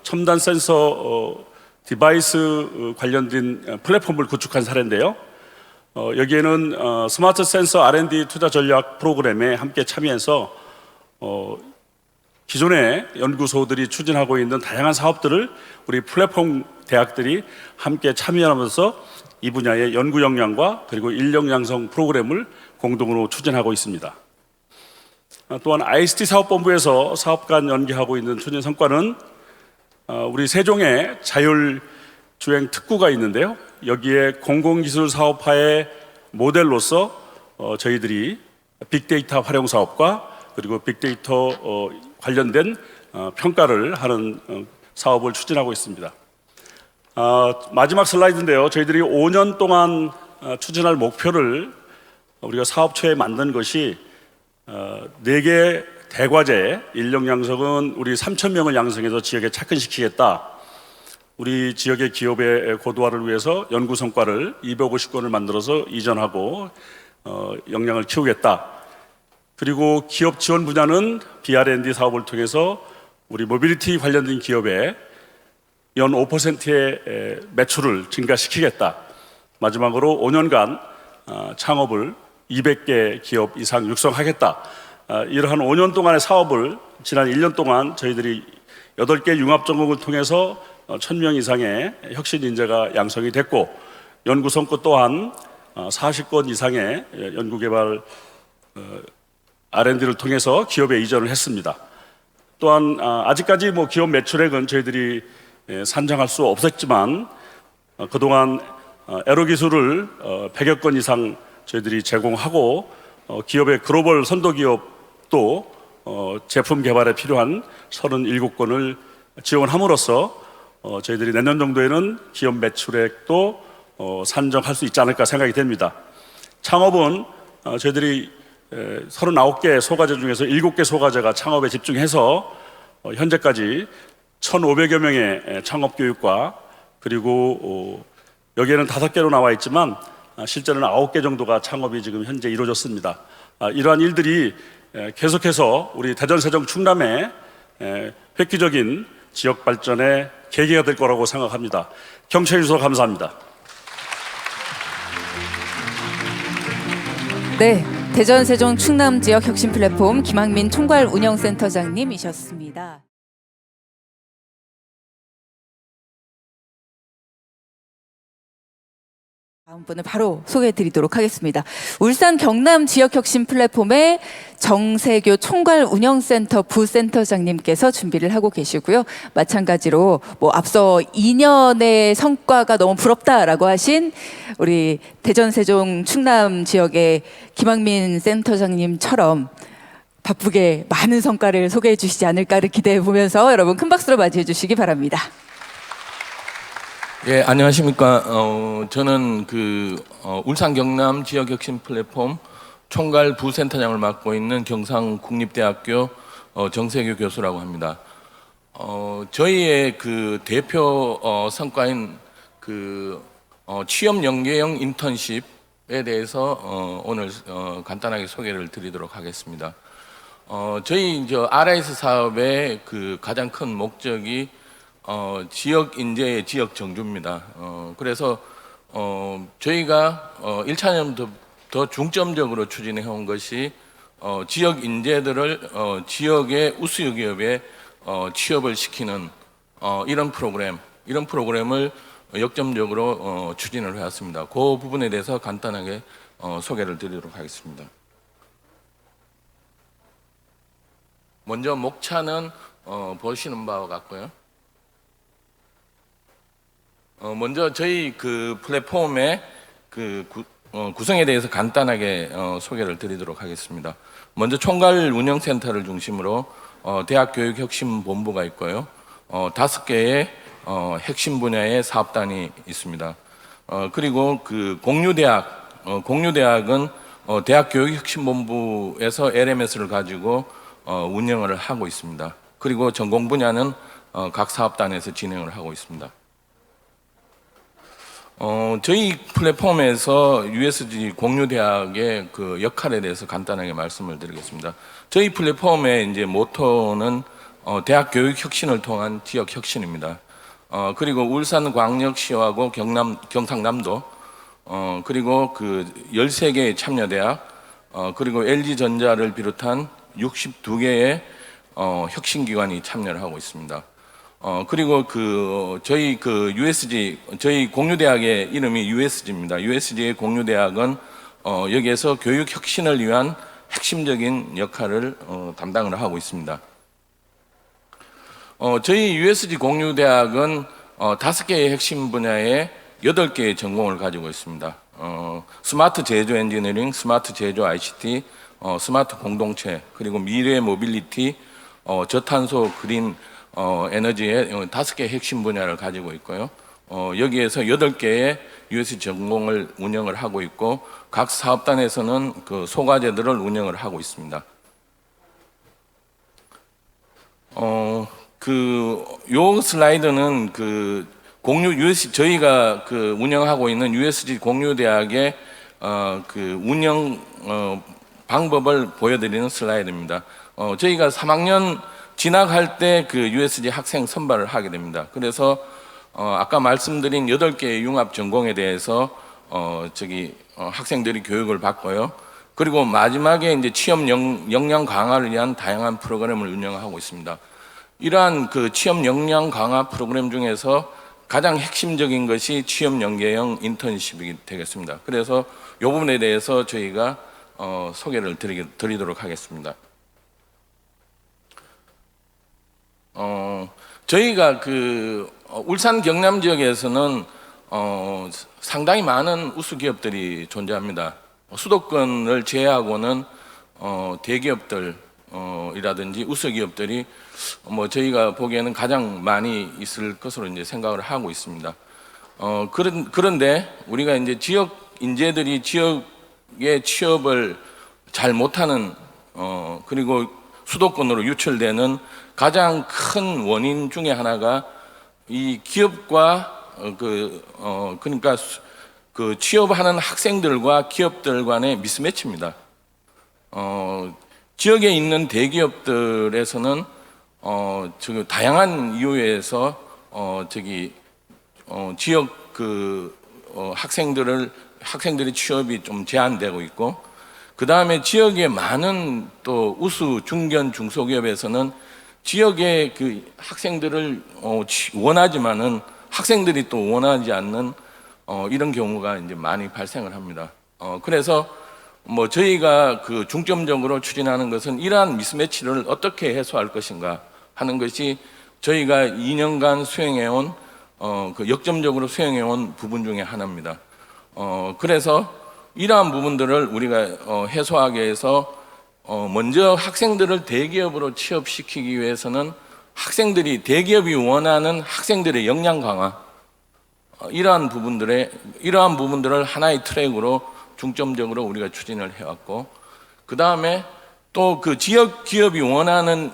첨단 센서 디바이스 관련된 플랫폼을 구축한 사례인데요. 여기에는 스마트 센서 R&D 투자 전략 프로그램에 함께 참여해서 기존의 연구소들이 추진하고 있는 다양한 사업들을 우리 플랫폼 대학들이 함께 참여하면서 이 분야의 연구 역량과 그리고 인력 양성 프로그램을 공동으로 추진하고 있습니다. 또한 ICT 사업본부에서 사업 간 연계하고 있는 추진 성과는 우리 세종에 자율주행 특구가 있는데요. 여기에 공공기술 사업화의 모델로서 저희들이 빅데이터 활용 사업과 그리고 빅데이터 관련된 평가를 하는 사업을 추진하고 있습니다. 마지막 슬라이드인데요. 저희들이 5년 동안 추진할 목표를 우리가 사업초에 만든 것이 4개 대과제 인력 양성은 우리 3,000명을 양성해서 지역에 착근시키겠다. 우리 지역의 기업의 고도화를 위해서 연구 성과를 250건을 만들어서 이전하고 역량을 키우겠다. 그리고 기업 지원 분야는 BR&D 사업을 통해서 우리 모빌리티 관련된 기업에 연 5%의 매출을 증가시키겠다. 마지막으로 5년간 창업을 200개 기업 이상 육성하겠다. 이러한 5년 동안의 사업을 지난 1년 동안 저희들이 8개 융합전공을 통해서 1,000명 이상의 혁신 인재가 양성이 됐고 연구 성과 또한 40건 이상의 연구개발 R&D를 통해서 기업에 이전을 했습니다. 또한 아직까지 기업 매출액은 저희들이 산정할 수 없었지만 그동안 에로 기술을 100여 건 이상 저희들이 제공하고 기업의 글로벌 선도 기업도 제품 개발에 필요한 37건을 지원함으로써 저희들이 내년 정도에는 기업 매출액도 산정할 수 있지 않을까 생각이 됩니다. 창업은 저희들이 39개 소과제 중에서 7개 소과제가 창업에 집중해서 현재까지 1,500여 명의 창업 교육과 그리고 여기에는 5개로 나와 있지만 실제로는 9개 정도가 창업이 지금 현재 이루어졌습니다. 이러한 일들이 계속해서 우리 대전, 세종, 충남의 획기적인 지역 발전의 계기가 될 거라고 생각합니다. 경청해 주셔서 감사합니다. 네, 대전, 세종, 충남 지역 혁신 플랫폼 김학민 총괄 운영센터장님이셨습니다. 다음 분을 바로 소개해드리도록 하겠습니다. 울산 경남 지역혁신 플랫폼의 정세교 총괄운영센터 부센터장님께서 준비를 하고 계시고요. 마찬가지로 앞서 2년의 성과가 너무 부럽다라고 하신 우리 대전, 세종, 충남 지역의 김학민 센터장님처럼 바쁘게 많은 성과를 소개해 주시지 않을까를 기대해 보면서 여러분 큰 박수로 맞이해 주시기 바랍니다. 예, 안녕하십니까. 저는 울산 경남 지역혁신 플랫폼 총괄 부센터장을 맡고 있는 경상국립대학교 정세교 교수라고 합니다. 저희의 대표 성과인 취업 연계형 인턴십에 대해서 오늘 간단하게 소개를 드리도록 하겠습니다. 저희 RIS 사업의 가장 큰 목적이 지역 인재의 지역 정주입니다. 그래서 저희가 1차년부터 중점적으로 추진해 온 것이 지역 인재들을 지역의 우수 기업에 취업을 시키는 이런 프로그램을 역점적으로 추진을 해왔습니다. 그 부분에 대해서 간단하게 소개를 드리도록 하겠습니다. 먼저 목차는 보시는 바와 같고요. 먼저 저희 플랫폼의 구성에 대해서 간단하게 소개를 드리도록 하겠습니다. 먼저 총괄 운영센터를 중심으로 대학교육혁신본부가 있고요. 5개의 핵심 분야의 사업단이 있습니다. 그리고 공유대학은 대학교육혁신본부에서 LMS를 가지고 운영을 하고 있습니다. 그리고 전공 분야는 각 사업단에서 진행을 하고 있습니다. 저희 플랫폼에서 USG 공유대학의 역할에 대해서 간단하게 말씀을 드리겠습니다. 저희 플랫폼의 이제 모토는 대학 교육 혁신을 통한 지역 혁신입니다. 그리고 울산광역시하고 경상남도, 그리고 13개의 참여대학, 그리고 LG전자를 비롯한 62개의 혁신기관이 참여를 하고 있습니다. 그리고 저희 USG, 저희 공유대학의 이름이 USG입니다. USG의 공유대학은 여기에서 교육 혁신을 위한 핵심적인 역할을 담당을 하고 있습니다. 저희 USG 공유대학은 5개의 핵심 분야에 8개의 전공을 가지고 있습니다. 스마트 제조 엔지니어링, 스마트 제조 ICT, 스마트 공동체, 그리고 미래 모빌리티, 저탄소 그린 에너지의 5개의 핵심 분야를 가지고 있고요. 여기에서 8개의 USG 전공을 운영을 하고 있고, 각 사업단에서는 소과제들을 운영을 하고 있습니다. 요 슬라이드는 저희가 운영하고 있는 USG 공유대학의 운영 방법을 보여드리는 슬라이드입니다. 저희가 3학년 진학할 때 USG 학생 선발을 하게 됩니다. 그래서 아까 말씀드린 8개의 융합 전공에 대해서 학생들이 교육을 받고요. 그리고 마지막에 이제 취업 역량 강화를 위한 다양한 프로그램을 운영하고 있습니다. 이러한 취업 역량 강화 프로그램 중에서 가장 핵심적인 것이 취업 연계형 인턴십이 되겠습니다. 그래서 이 부분에 대해서 저희가 소개를 드리도록 하겠습니다. 저희가 울산 경남 지역에서는 상당히 많은 우수 기업들이 존재합니다. 수도권을 제외하고는 대기업들이라든지 우수 기업들이 저희가 보기에는 가장 많이 있을 것으로 이제 생각을 하고 있습니다. 그런데 우리가 이제 지역 인재들이 지역의 취업을 잘 못하는 그리고 수도권으로 유출되는 가장 큰 원인 중에 하나가 이 기업과 그러니까 취업하는 학생들과 기업들 간의 미스매치입니다. 지역에 있는 대기업들에서는 다양한 이유에서 지역 학생들의 취업이 좀 제한되고 있고, 그 다음에 지역의 많은 또 우수 중견 중소기업에서는 지역의 학생들을 원하지만은 학생들이 또 원하지 않는 이런 경우가 이제 많이 발생을 합니다. 그래서 뭐 저희가 그 중점적으로 추진하는 것은 이러한 미스매치를 어떻게 해소할 것인가 하는 것이 저희가 2년간 수행해온 그 역점적으로 수행해온 부분 중에 하나입니다. 그래서 이러한 부분들을 우리가 해소하기 위해서 먼저 학생들을 대기업으로 취업시키기 위해서는 학생들이 대기업이 원하는 학생들의 역량 강화 이러한 부분들을 하나의 트랙으로 중점적으로 우리가 추진을 해왔고, 그 다음에 또 그 지역 기업이 원하는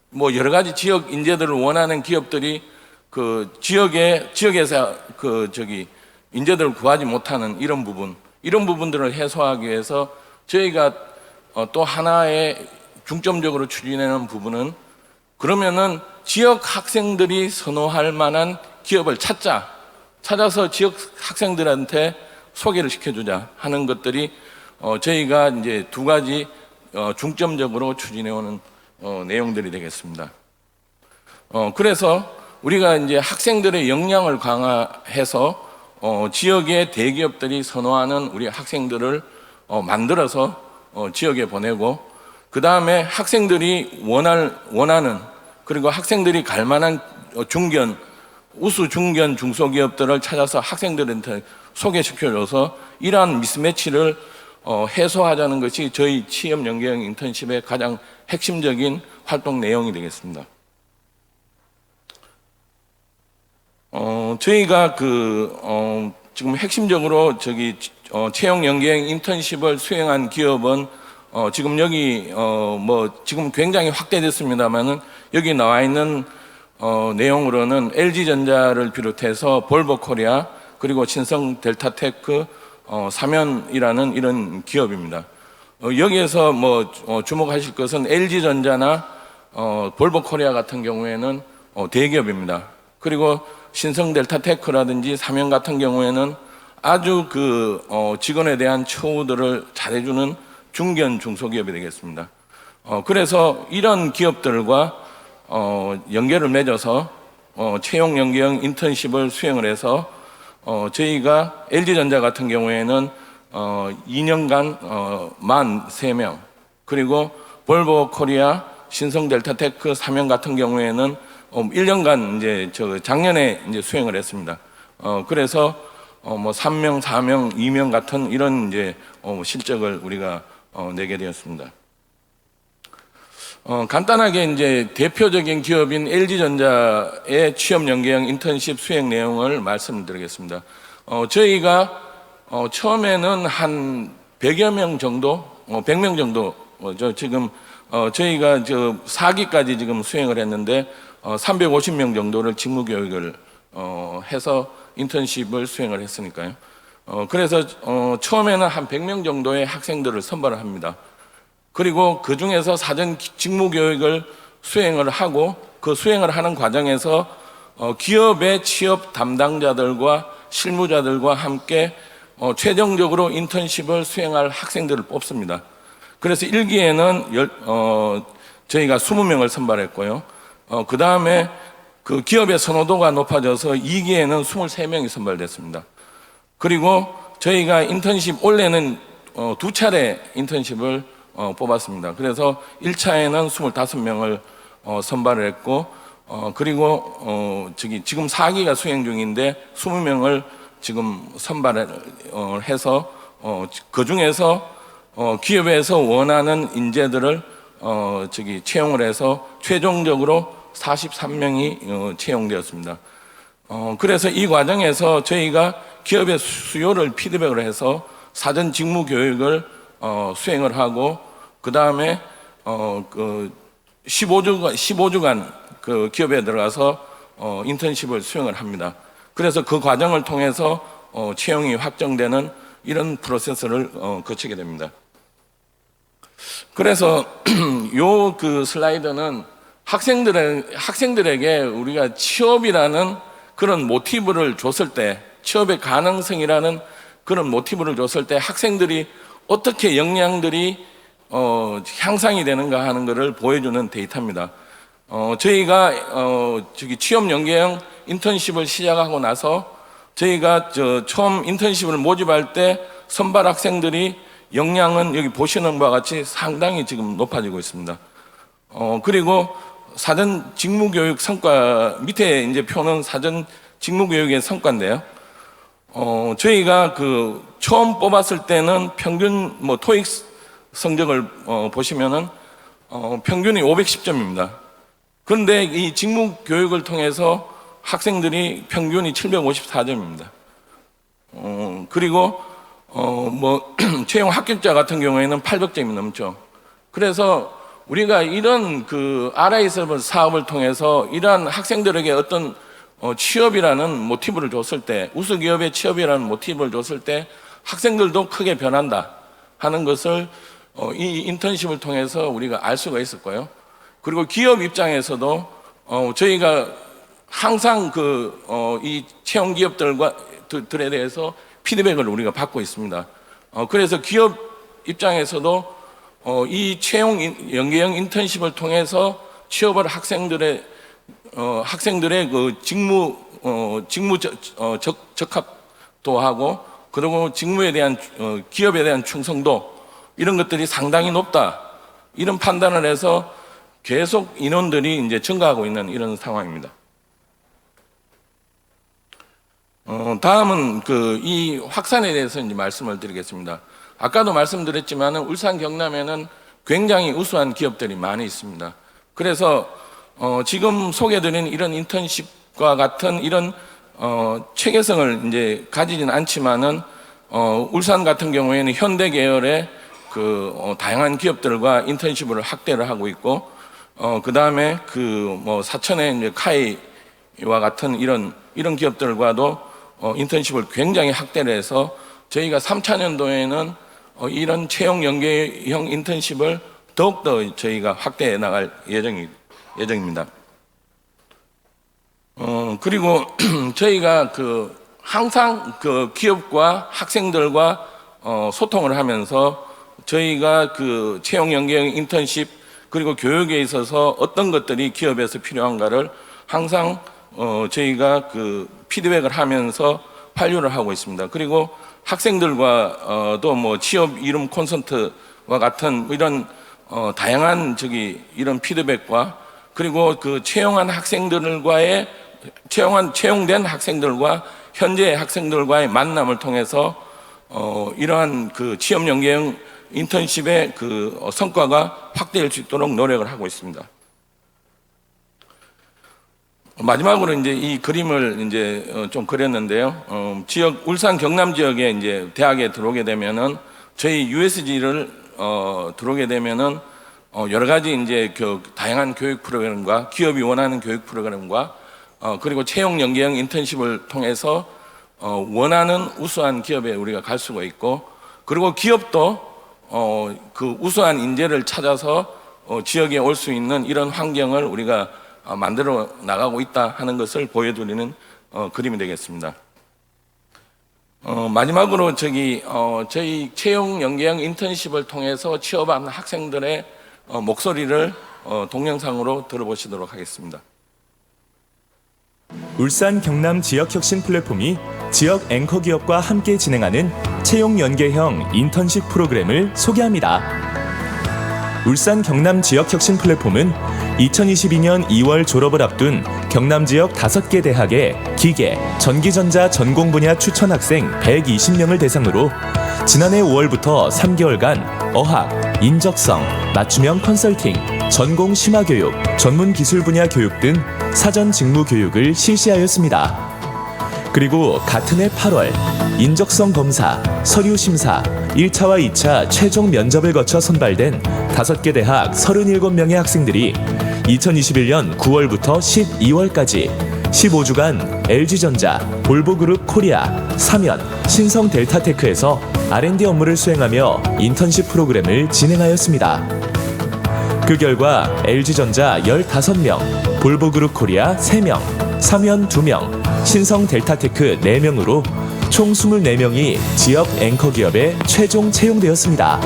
뭐 여러 가지 지역 인재들을 원하는 기업들이 그 지역에서 인재들을 구하지 못하는 이런 부분들을 해소하기 위해서 저희가 또 하나의 중점적으로 추진하는 부분은, 그러면은 지역 학생들이 선호할 만한 기업을 찾아서 지역 학생들한테 소개를 시켜주자 하는 것들이 저희가 이제 두 가지 중점적으로 추진해오는 내용들이 되겠습니다. 그래서 우리가 이제 학생들의 역량을 강화해서 지역의 대기업들이 선호하는 우리 학생들을 만들어서 지역에 보내고, 그 다음에 학생들이 원하는 그리고 학생들이 갈 만한 우수 중견 중소기업들을 찾아서 학생들한테 소개시켜줘서 이러한 미스매치를 해소하자는 것이 저희 취업 연계형 인턴십의 가장 핵심적인 활동 내용이 되겠습니다. 저희가 지금 핵심적으로 채용 연계형 인턴십을 수행한 기업은 지금 여기 지금 굉장히 확대됐습니다만은 여기 나와 있는 내용으로는 LG전자를 비롯해서 볼보코리아 그리고 신성 델타테크, 사면이라는 이런 기업입니다. 여기에서 주목하실 것은 LG전자나 볼보코리아 같은 경우에는 대기업입니다. 그리고 신성 델타테크라든지 사면 같은 경우에는 아주 직원에 대한 처우들을 잘해주는 중견 중소기업이 되겠습니다. 그래서 이런 기업들과 연계를 맺어서 채용 연계형 인턴십을 수행을 해서 저희가 LG전자 같은 경우에는 2년간 43명, 그리고 볼보코리아, 신성델타테크, 사면 같은 경우에는 1년간 이제 작년에 이제 수행을 했습니다. 그래서 3명, 4명, 2명 같은 이런 이제 실적을 우리가 내게 되었습니다. 간단하게 이제 대표적인 기업인 LG전자의 취업 연계형 인턴십 수행 내용을 말씀드리겠습니다. 저희가 처음에는 한 100여 명 정도, 100명 정도, 지금 저희가 4기까지 지금 수행을 했는데 350명 정도를 직무 교육을 해서 인턴십을 수행을 했으니까요. 그래서 처음에는 한 100명 정도의 학생들을 선발을 합니다. 그리고 그 중에서 사전 직무 교육을 수행을 하고, 그 수행을 하는 과정에서 기업의 취업 담당자들과 실무자들과 함께 최종적으로 인턴십을 수행할 학생들을 뽑습니다. 그래서 1기에는 저희가 20명을 선발했고요. 그 다음에 그 기업의 선호도가 높아져서 2기에는 23명이 선발됐습니다. 그리고 저희가 인턴십 올해는 2차례 인턴십을 뽑았습니다. 그래서 1차에는 25명을 선발을 했고, 그리고 지금 4기가 수행 중인데 20명을 지금 선발을 해서 그 중에서 기업에서 원하는 인재들을 채용을 해서 최종적으로 43명이 채용되었습니다. 그래서 이 과정에서 저희가 기업의 수요를 피드백을 해서 사전 직무 교육을 수행을 하고, 그 다음에 15주간 그 기업에 들어가서 인턴십을 수행을 합니다. 그래서 그 과정을 통해서 채용이 확정되는 이런 프로세스를 거치게 됩니다. 그래서 요 슬라이드는 학생들에게 우리가 취업이라는 그런 모티브를 줬을 때, 취업의 가능성이라는 그런 모티브를 줬을 때 학생들이 어떻게 역량들이 향상이 되는가 하는 것을 보여주는 데이터입니다. 저희가 취업 연계형 인턴십을 시작하고 나서 저희가 처음 인턴십을 모집할 때 선발 학생들이 역량은 여기 보시는 바와 같이 상당히 지금 높아지고 있습니다. 그리고 사전 직무교육 성과, 밑에 이제 표는 사전 직무교육의 성과인데요. 저희가 처음 뽑았을 때는 평균 토익 성적을 보시면은 평균이 510점입니다. 그런데 이 직무교육을 통해서 학생들이 평균이 754점입니다. 그리고 채용 합격자 같은 경우에는 800점이 넘죠. 그래서 우리가 이런 RI 사업을 통해서 이러한 학생들에게 어떤 취업이라는 모티브를 줬을 때, 우수기업의 취업이라는 모티브를 줬을 때 학생들도 크게 변한다 하는 것을 이 인턴십을 통해서 우리가 알 수가 있었고요. 그리고 기업 입장에서도 저희가 항상 이 채용 기업들에 대해서 피드백을 우리가 받고 있습니다. 그래서 기업 입장에서도 이 채용 연계형 인턴십을 통해서 취업을 학생들의 직무 적합도 하고, 그리고 직무에 대한 기업에 대한 충성도, 이런 것들이 상당히 높다, 이런 판단을 해서 계속 인원들이 이제 증가하고 있는 이런 상황입니다. 다음은 이 확산에 대해서 이제 말씀을 드리겠습니다. 아까도 말씀드렸지만 울산 경남에는 굉장히 우수한 기업들이 많이 있습니다. 그래서 지금 소개드린 이런 인턴십과 같은 이런 체계성을 이제 가지진 않지만은 울산 같은 경우에는 현대 계열의 다양한 기업들과 인턴십을 확대를 하고 있고, 그 다음에 사천의 이제 카이와 같은 이런 기업들과도 인턴십을 굉장히 확대를 해서 저희가 3차년도에는 이런 채용 연계형 인턴십을 더욱더 저희가 확대해 나갈 예정입니다. 그리고 저희가 항상 기업과 학생들과 소통을 하면서 저희가 채용 연계형 인턴십 그리고 교육에 있어서 어떤 것들이 기업에서 필요한가를 항상 저희가 피드백을 하면서 환류를 하고 있습니다. 그리고 학생들과도 취업 이름 콘서트와 같은 이런 다양한 이런 피드백과, 그리고 채용된 학생들과 현재 학생들과의 만남을 통해서 이러한 취업 연계형 인턴십의 성과가 확대될 수 있도록 노력을 하고 있습니다. 마지막으로 이제 이 그림을 이제 좀 그렸는데요. 울산 경남 지역에 이제 대학에 들어오게 되면은 저희 USG를 들어오게 되면은 여러 가지 이제 다양한 교육 프로그램과 기업이 원하는 교육 프로그램과 그리고 채용 연계형 인턴십을 통해서 원하는 우수한 기업에 우리가 갈 수가 있고, 그리고 기업도 우수한 인재를 찾아서 지역에 올 수 있는 이런 환경을 우리가 만들어 나가고 있다 하는 것을 보여드리는 그림이 되겠습니다. 마지막으로 저희 채용 연계형 인턴십을 통해서 취업한 학생들의 목소리를 동영상으로 들어보시도록 하겠습니다. 울산 경남 지역혁신 플랫폼이 지역 앵커 기업과 함께 진행하는 채용 연계형 인턴십 프로그램을 소개합니다. 울산 경남 지역혁신 플랫폼은 2022년 2월 졸업을 앞둔 경남 지역 5개 대학의 기계, 전기전자 전공 분야 추천 학생 120명을 대상으로 지난해 5월부터 3개월간 어학, 인적성, 맞춤형 컨설팅, 전공 심화교육, 전문 기술 분야 교육 등 사전 직무 교육을 실시하였습니다. 그리고 같은 해 8월 인적성 검사, 서류 심사, 1차와 2차 최종 면접을 거쳐 선발된 5개 대학 37명의 학생들이 2021년 9월부터 12월까지 15주간 LG전자, 볼보그룹 코리아, 사면, 신성 델타테크에서 R&D 업무를 수행하며 인턴십 프로그램을 진행하였습니다. 그 결과 LG전자 15명, 볼보그룹 코리아 3명, 사면 2명, 신성 델타테크 4명으로 총 24명이 지역 앵커 기업에 최종 채용되었습니다.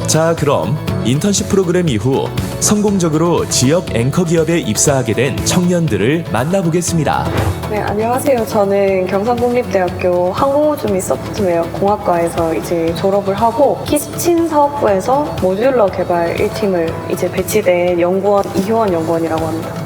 자, 그럼 인턴십 프로그램 이후 성공적으로 지역 앵커 기업에 입사하게 된 청년들을 만나보겠습니다. 네, 안녕하세요. 저는 경상국립대학교 항공우주 및 소프트웨어 공학과에서 이제 졸업을 하고 키친 사업부에서 모듈러 개발 1팀을 이제 배치된 연구원 이효원 연구원이라고 합니다.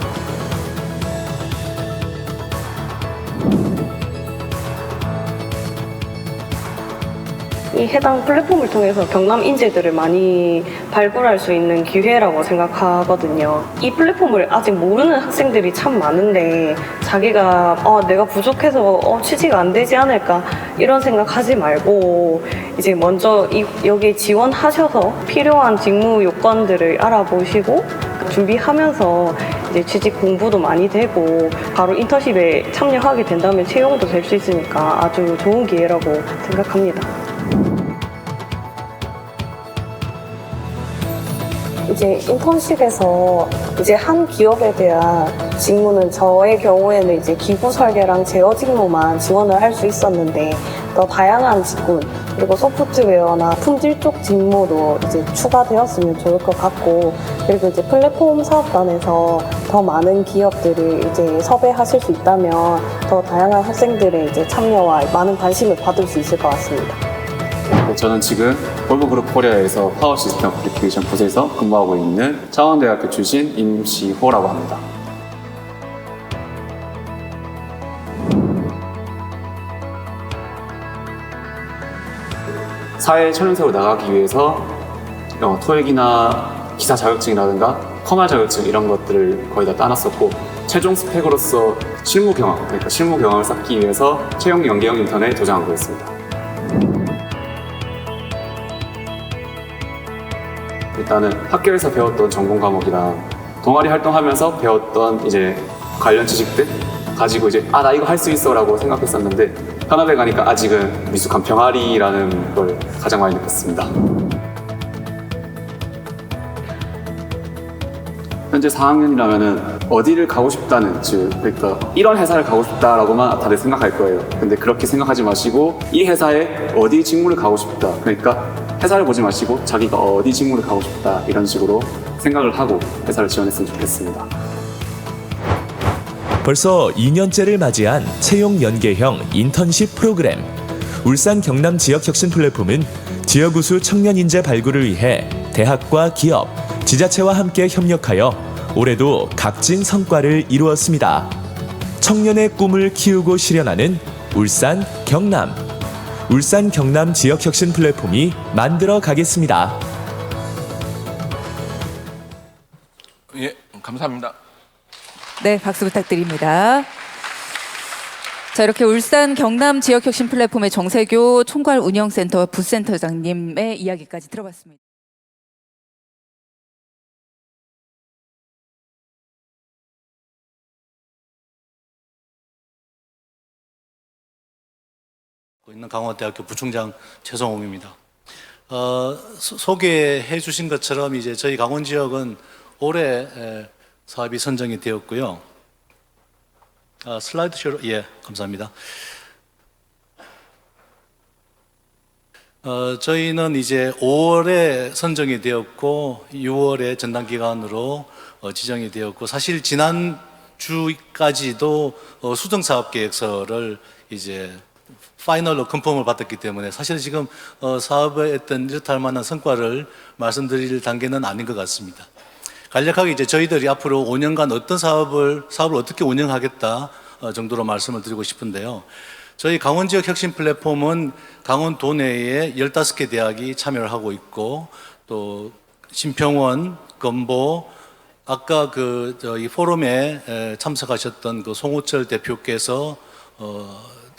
이 해당 플랫폼을 통해서 경남 인재들을 많이 발굴할 수 있는 기회라고 생각하거든요. 이 플랫폼을 아직 모르는 학생들이 참 많은데 자기가 내가 부족해서 취지가 안 되지 않을까 이런 생각하지 말고 이제 먼저 여기에 지원하셔서 필요한 직무 요건들을 알아보시고 준비하면서 이제 취직 공부도 많이 되고 바로 인턴십에 참여하게 된다면 채용도 될 수 있으니까 아주 좋은 기회라고 생각합니다. 이제 인턴십에서 이제 한 기업에 대한 직무는 저의 경우에는 이제 기구 설계랑 제어 직무만 지원을 할 수 있었는데 더 다양한 직군 그리고 소프트웨어나 품질 쪽 직무도 이제 추가되었으면 좋을 것 같고 그리고 이제 플랫폼 사업단에서 더 많은 기업들을 이제 섭외하실 수 있다면 더 다양한 학생들의 이제 참여와 많은 관심을 받을 수 있을 것 같습니다. 저는 지금 볼보그룹 코리아에서 파워 시스템 어플리케이션 부서에서 근무하고 있는 창원대학교 출신 임시호라고 합니다. 사회 초년생으로 나가기 위해서 토익이나 기사 자격증이라든가 커말 자격증 이런 것들을 거의 다 따놨었고 최종 스펙으로서 실무 경험, 그러니까 실무 경험을 쌓기 위해서 채용 연계형 인턴에 도전한 거였습니다. 일단은 학교에서 배웠던 전공 과목이랑 동아리 활동하면서 배웠던 이제 관련 지식들 가지고 이제 나 이거 할 수 있어라고 생각했었는데 현업에 가니까 아직은 미숙한 병아리라는 걸 가장 많이 느꼈습니다. 현재 4학년이라면은 어디를 가고 싶다는 그러니까 이런 회사를 가고 싶다라고만 다들 생각할 거예요. 근데 그렇게 생각하지 마시고 이 회사에 어디 직무를 가고 싶다. 그러니까 회사를 보지 마시고 자기가 어디 직무를 가고 싶다 이런 식으로 생각을 하고 회사를 지원했으면 좋겠습니다. 벌써 2년째를 맞이한 채용 연계형 인턴십 프로그램. 울산 경남 지역혁신 플랫폼은 지역 우수 청년 인재 발굴을 위해 대학과 기업, 지자체와 함께 협력하여 올해도 값진 성과를 이루었습니다. 청년의 꿈을 키우고 실현하는 울산 경남. 울산 경남 지역혁신 플랫폼이 만들어 가겠습니다. 예, 감사합니다. 네, 박수 부탁드립니다. 자, 이렇게 울산 경남 지역혁신 플랫폼의 정세교 총괄 운영센터 부센터장님의 이야기까지 들어봤습니다. 있는 강원대학교 부총장 최성홍입니다. 소개해 주신 것처럼 이제 저희 강원 지역은 올해 사업이 선정이 되었고요. 슬라이드쇼로 감사합니다. 저희는 이제 5월에 선정이 되었고 6월에 전담 기간으로 지정이 되었고 사실 지난 주까지도 수정 사업 계획서를 이제 파이널로 컨펌을 받았기 때문에 사실 지금 사업에 어떤 이렇다 할 만한 성과를 말씀드릴 단계는 아닌 것 같습니다. 간략하게 이제 저희들이 앞으로 5년간 어떤 사업을 어떻게 운영하겠다 정도로 말씀을 드리고 싶은데요. 저희 강원 지역 혁신 플랫폼은 강원도 내에 15개 대학이 참여를 하고 있고 또 신평원, 건보, 아까 이 포럼에 참석하셨던 그 송우철 대표께서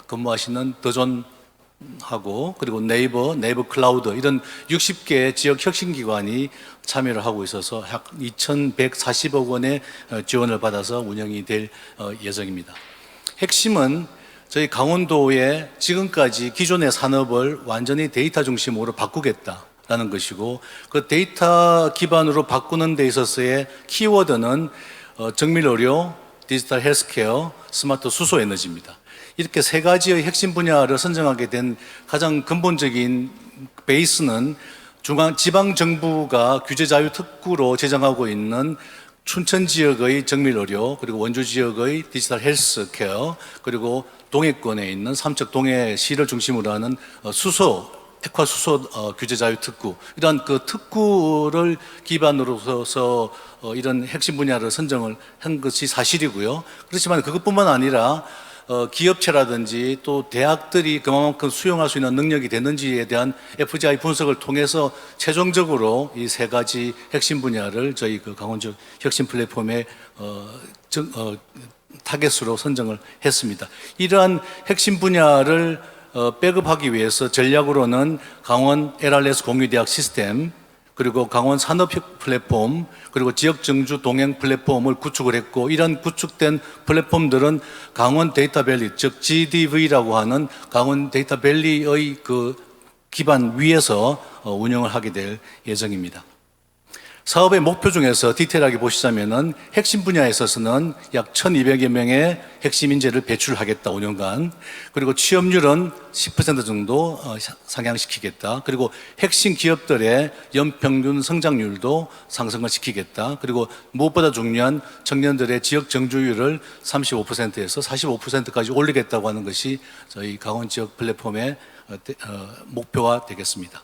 근무하시는 더존하고 그리고 네이버 클라우드 이런 60개 지역 혁신기관이 참여를 하고 있어서 약 2,140억 원의 지원을 받아서 운영이 될 예정입니다. 핵심은 저희 강원도의 지금까지 기존의 산업을 완전히 데이터 중심으로 바꾸겠다라는 것이고 그 데이터 기반으로 바꾸는 데 있어서의 키워드는 정밀의료, 디지털 헬스케어, 스마트 수소 에너지입니다. 이렇게 세 가지의 핵심 분야를 선정하게 된 가장 근본적인 베이스는 지방 정부가 규제 자유 특구로 제정하고 있는 춘천 지역의 정밀 의료, 그리고 원주 지역의 디지털 헬스케어, 그리고 동해권에 있는 삼척 동해시를 중심으로 하는 액화 수소 규제 자유 특구, 이러한 그 특구를 기반으로 해서 이런 핵심 분야를 선정을 한 것이 사실이고요. 그렇지만 그것뿐만 아니라 기업체라든지 또 대학들이 그만큼 수용할 수 있는 능력이 되는지에 대한 FGI 분석을 통해서 최종적으로 이 세 가지 핵심 분야를 저희 그 강원 지역 혁신 플랫폼의 타겟으로 선정을 했습니다. 이러한 핵심 분야를 백업하기 위해서 전략으로는 강원 LRS 공유대학 시스템, 그리고 강원 산업 플랫폼, 그리고 지역 정주 동행 플랫폼을 구축을 했고, 이런 구축된 플랫폼들은 강원 데이터밸리, 즉 GDV라고 하는 강원 데이터밸리의 그 기반 위에서 운영을 하게 될 예정입니다. 사업의 목표 중에서 디테일하게 보시자면은 핵심 분야에 있어서는 약 1,200여 명의 핵심 인재를 배출하겠다, 5년간. 그리고 취업률은 10% 정도 상향시키겠다. 그리고 핵심 기업들의 연평균 성장률도 상승을 시키겠다. 그리고 무엇보다 중요한 청년들의 지역 정주율을 35%에서 45%까지 올리겠다고 하는 것이 저희 강원 지역 플랫폼의 목표가 되겠습니다.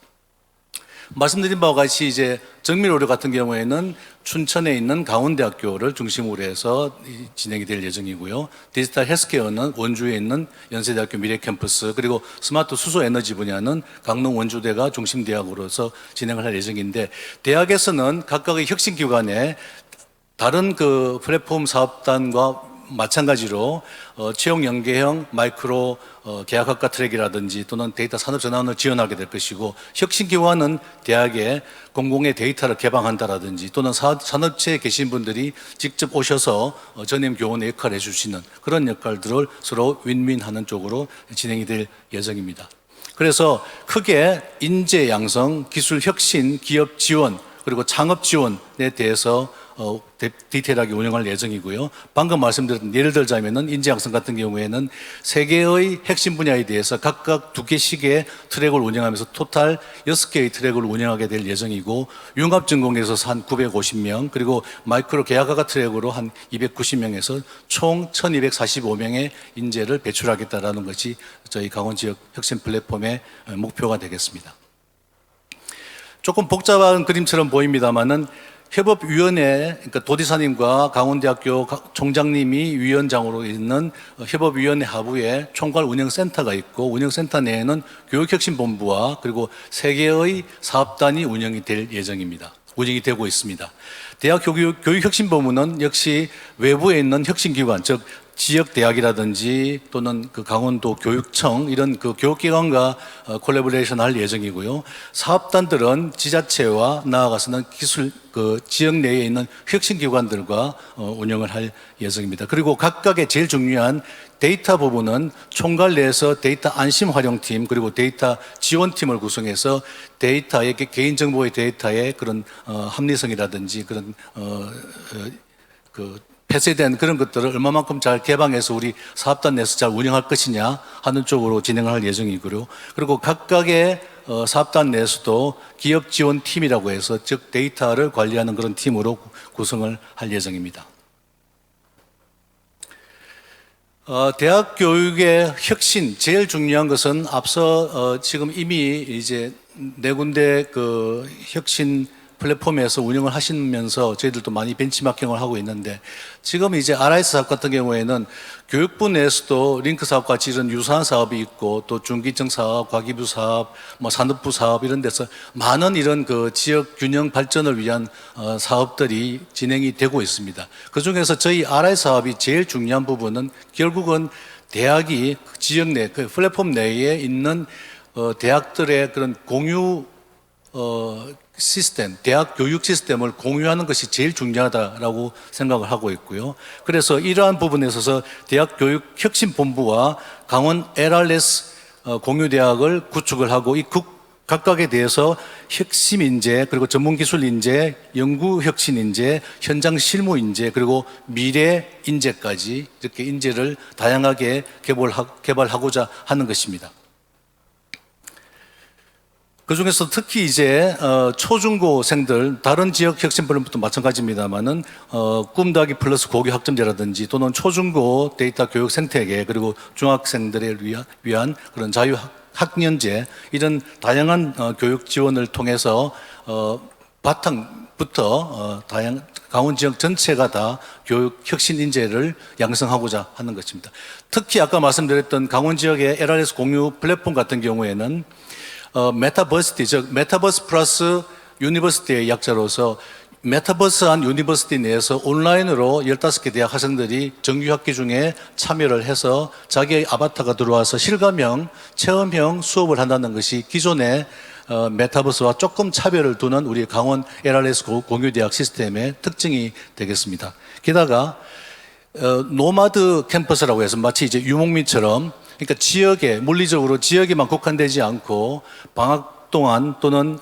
말씀드린 바와 같이 이제 정밀 의료 같은 경우에는 춘천에 있는 강원대학교를 중심으로 해서 진행이 될 예정이고요. 디지털 헬스케어는 원주에 있는 연세대학교 미래캠퍼스, 그리고 스마트 수소 에너지 분야는 강릉 원주대가 중심 대학으로서 진행을 할 예정인데, 대학에서는 각각의 혁신 기관에 다른 그 플랫폼 사업단과 마찬가지로 채용 연계형 마이크로 계약학과 트랙이라든지 또는 데이터 산업 전환을 지원하게 될 것이고, 혁신기관은 대학에 공공의 데이터를 개방한다라든지 또는 산업체에 계신 분들이 직접 오셔서 전임 교원의 역할을 해주시는 그런 역할들을 서로 윈윈하는 쪽으로 진행이 될 예정입니다. 그래서 크게 인재 양성, 기술 혁신, 기업 지원, 그리고 창업 지원에 대해서 디테일하게 운영할 예정이고요. 방금 말씀드렸던 예를 들자면은 인재 양성 같은 경우에는 세 개의 핵심 분야에 대해서 각각 2개씩의 트랙을 운영하면서 토탈 6개의 트랙을 운영하게 될 예정이고, 융합전공에서 한 950명, 그리고 마이크로 계약학과 트랙으로 한 290명에서 총 1245명의 인재를 배출하겠다라는 것이 저희 강원 지역 혁신 플랫폼의 목표가 되겠습니다. 조금 복잡한 그림처럼 보입니다만은 협업위원회, 그러니까 도지사님과 강원대학교 총장님이 위원장으로 있는 협업위원회 하부에 총괄 운영센터가 있고, 운영센터 내에는 교육혁신본부와 그리고 3개의 사업단이 운영이 될 예정입니다. 운영이 되고 있습니다. 대학 교육혁신본부는 역시 외부에 있는 혁신기관, 즉 지역 대학이라든지 또는 그 강원도 교육청, 이런 그 교육기관과 콜래보레이션 할 예정이고요. 사업단들은 지자체와 나아가서는 기술 그 지역 내에 있는 혁신기관들과 운영을 할 예정입니다. 그리고 각각의 제일 중요한 데이터 부분은 총괄 내에서 데이터 안심 활용팀, 그리고 데이터 지원팀을 구성해서 데이터의 개인정보의 데이터의 그런 합리성이라든지 그런 폐쇄된 그런 것들을 얼마만큼 잘 개방해서 우리 사업단 내에서 잘 운영할 것이냐 하는 쪽으로 진행할 예정이고요. 그리고 각각의 사업단 내에서도 기업 지원 팀이라고 해서 즉 데이터를 관리하는 그런 팀으로 구성을 할 예정입니다. 대학 교육의 혁신, 제일 중요한 것은 앞서 지금 이미 이제 4군데 그 혁신 플랫폼에서 운영을 하시면서 저희들도 많이 벤치마킹을 하고 있는데, 지금 이제 RIS 사업 같은 경우에는 교육부 내에서도 링크 사업 같이 이런 유사한 사업이 있고, 또 중기청 사업, 과기부 사업, 뭐 산업부 사업 이런 데서 많은 이런 그 지역 균형 발전을 위한 사업들이 진행이 되고 있습니다. 그 중에서 저희 RIS 사업이 제일 중요한 부분은 결국은 대학이 지역 내, 그 플랫폼 내에 있는 대학들의 그런 공유 시스템, 대학 교육 시스템을 공유하는 것이 제일 중요하다라고 생각을 하고 있고요. 그래서 이러한 부분에 있어서 대학교육혁신본부와 강원 LRS 공유대학을 구축을 하고, 이 각각에 대해서 핵심 인재, 그리고 전문기술 인재, 연구혁신 인재, 현장 실무 인재, 그리고 미래 인재까지 이렇게 인재를 다양하게 개발하고자 하는 것입니다. 그 중에서 특히 이제 초중고생들 다른 지역 혁신 프로그램도 마찬가지입니다만은 꿈 더하기 플러스 고교 학점제라든지 또는 초중고 데이터 교육 생태계 그리고 중학생들을 위한 그런 자유 학년제 이런 다양한 교육 지원을 통해서 바탕부터 강원 지역 전체가 다 교육 혁신 인재를 양성하고자 하는 것입니다. 특히 아까 말씀드렸던 강원 지역의 LRS 공유 플랫폼 같은 경우에는 메타버시티, 즉 메타버스 플러스 유니버시티의 약자로서 메타버스한 유니버시티 내에서 온라인으로 15개 대학 학생들이 정규 학기 중에 참여를 해서 자기의 아바타가 들어와서 실감형, 체험형 수업을 한다는 것이 기존의 메타버스와 조금 차별을 두는 우리 강원 LRS 공유대학 시스템의 특징이 되겠습니다. 게다가 노마드 캠퍼스라고 해서 마치 이제 유목민처럼 그러니까 지역에 물리적으로 지역에만 국한되지 않고 방학 동안 또는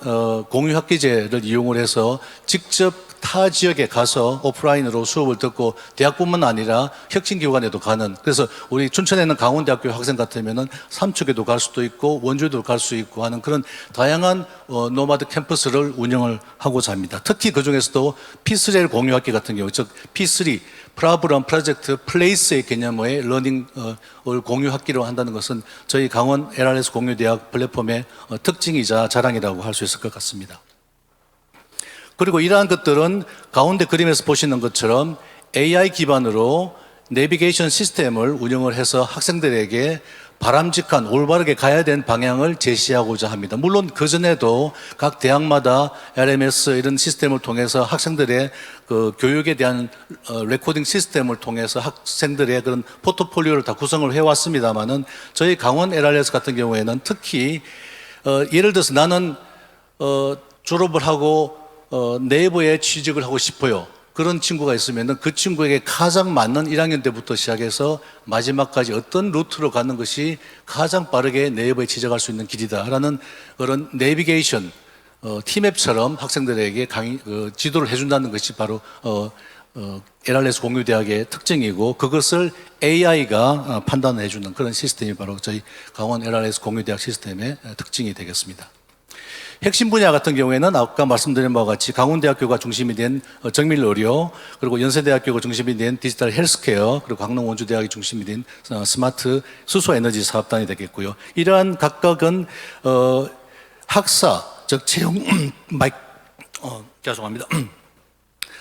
공유학기제를 이용을 해서 직접 타 지역에 가서 오프라인으로 수업을 듣고 대학뿐만 아니라 혁신기관에도 가는 그래서 우리 춘천에 있는 강원대학교 학생 같으면은 삼척에도 갈 수도 있고 원주에도 갈 수 있고 하는 그런 다양한 노마드 캠퍼스를 운영을 하고자 합니다. 특히 그 중에서도 P3L 공유학기 같은 경우 즉 P3 프라브럼 프로젝트 플레이스의 개념의 러닝을 공유학기로 한다는 것은 저희 강원 LRS 공유대학 플랫폼의 특징이자 자랑이라고 할 수 있을 것 같습니다. 그리고 이러한 것들은 가운데 그림에서 보시는 것처럼 AI 기반으로 내비게이션 시스템을 운영을 해서 학생들에게 바람직한 올바르게 가야 되는 방향을 제시하고자 합니다. 물론 그전에도 각 대학마다 LMS 이런 시스템을 통해서 학생들의 그 교육에 대한 레코딩 시스템을 통해서 학생들의 그런 포트폴리오를 다 구성을 해왔습니다만은 저희 강원 LRS 같은 경우에는 특히 예를 들어서 나는 졸업을 하고 네이버에 취직을 하고 싶어요. 그런 친구가 있으면 그 친구에게 가장 맞는 1학년 때부터 시작해서 마지막까지 어떤 루트로 가는 것이 가장 빠르게 네이버에 취직할 수 있는 길이다라는 그런 내비게이션 티맵처럼 학생들에게 지도를 해준다는 것이 바로 LRS 공유대학의 특징이고 그것을 AI가 판단해 주는 그런 시스템이 바로 저희 강원 LRS 공유대학 시스템의 특징이 되겠습니다. 핵심 분야 같은 경우에는 아까 말씀드린 바와 같이 강원대학교가 중심이 된 정밀의료 그리고 연세대학교가 중심이 된 디지털 헬스케어 그리고 강릉원주대학이 중심이 된 스마트 수소에너지 사업단이 되겠고요. 이러한 각각은 학사 즉 채용 죄송합니다.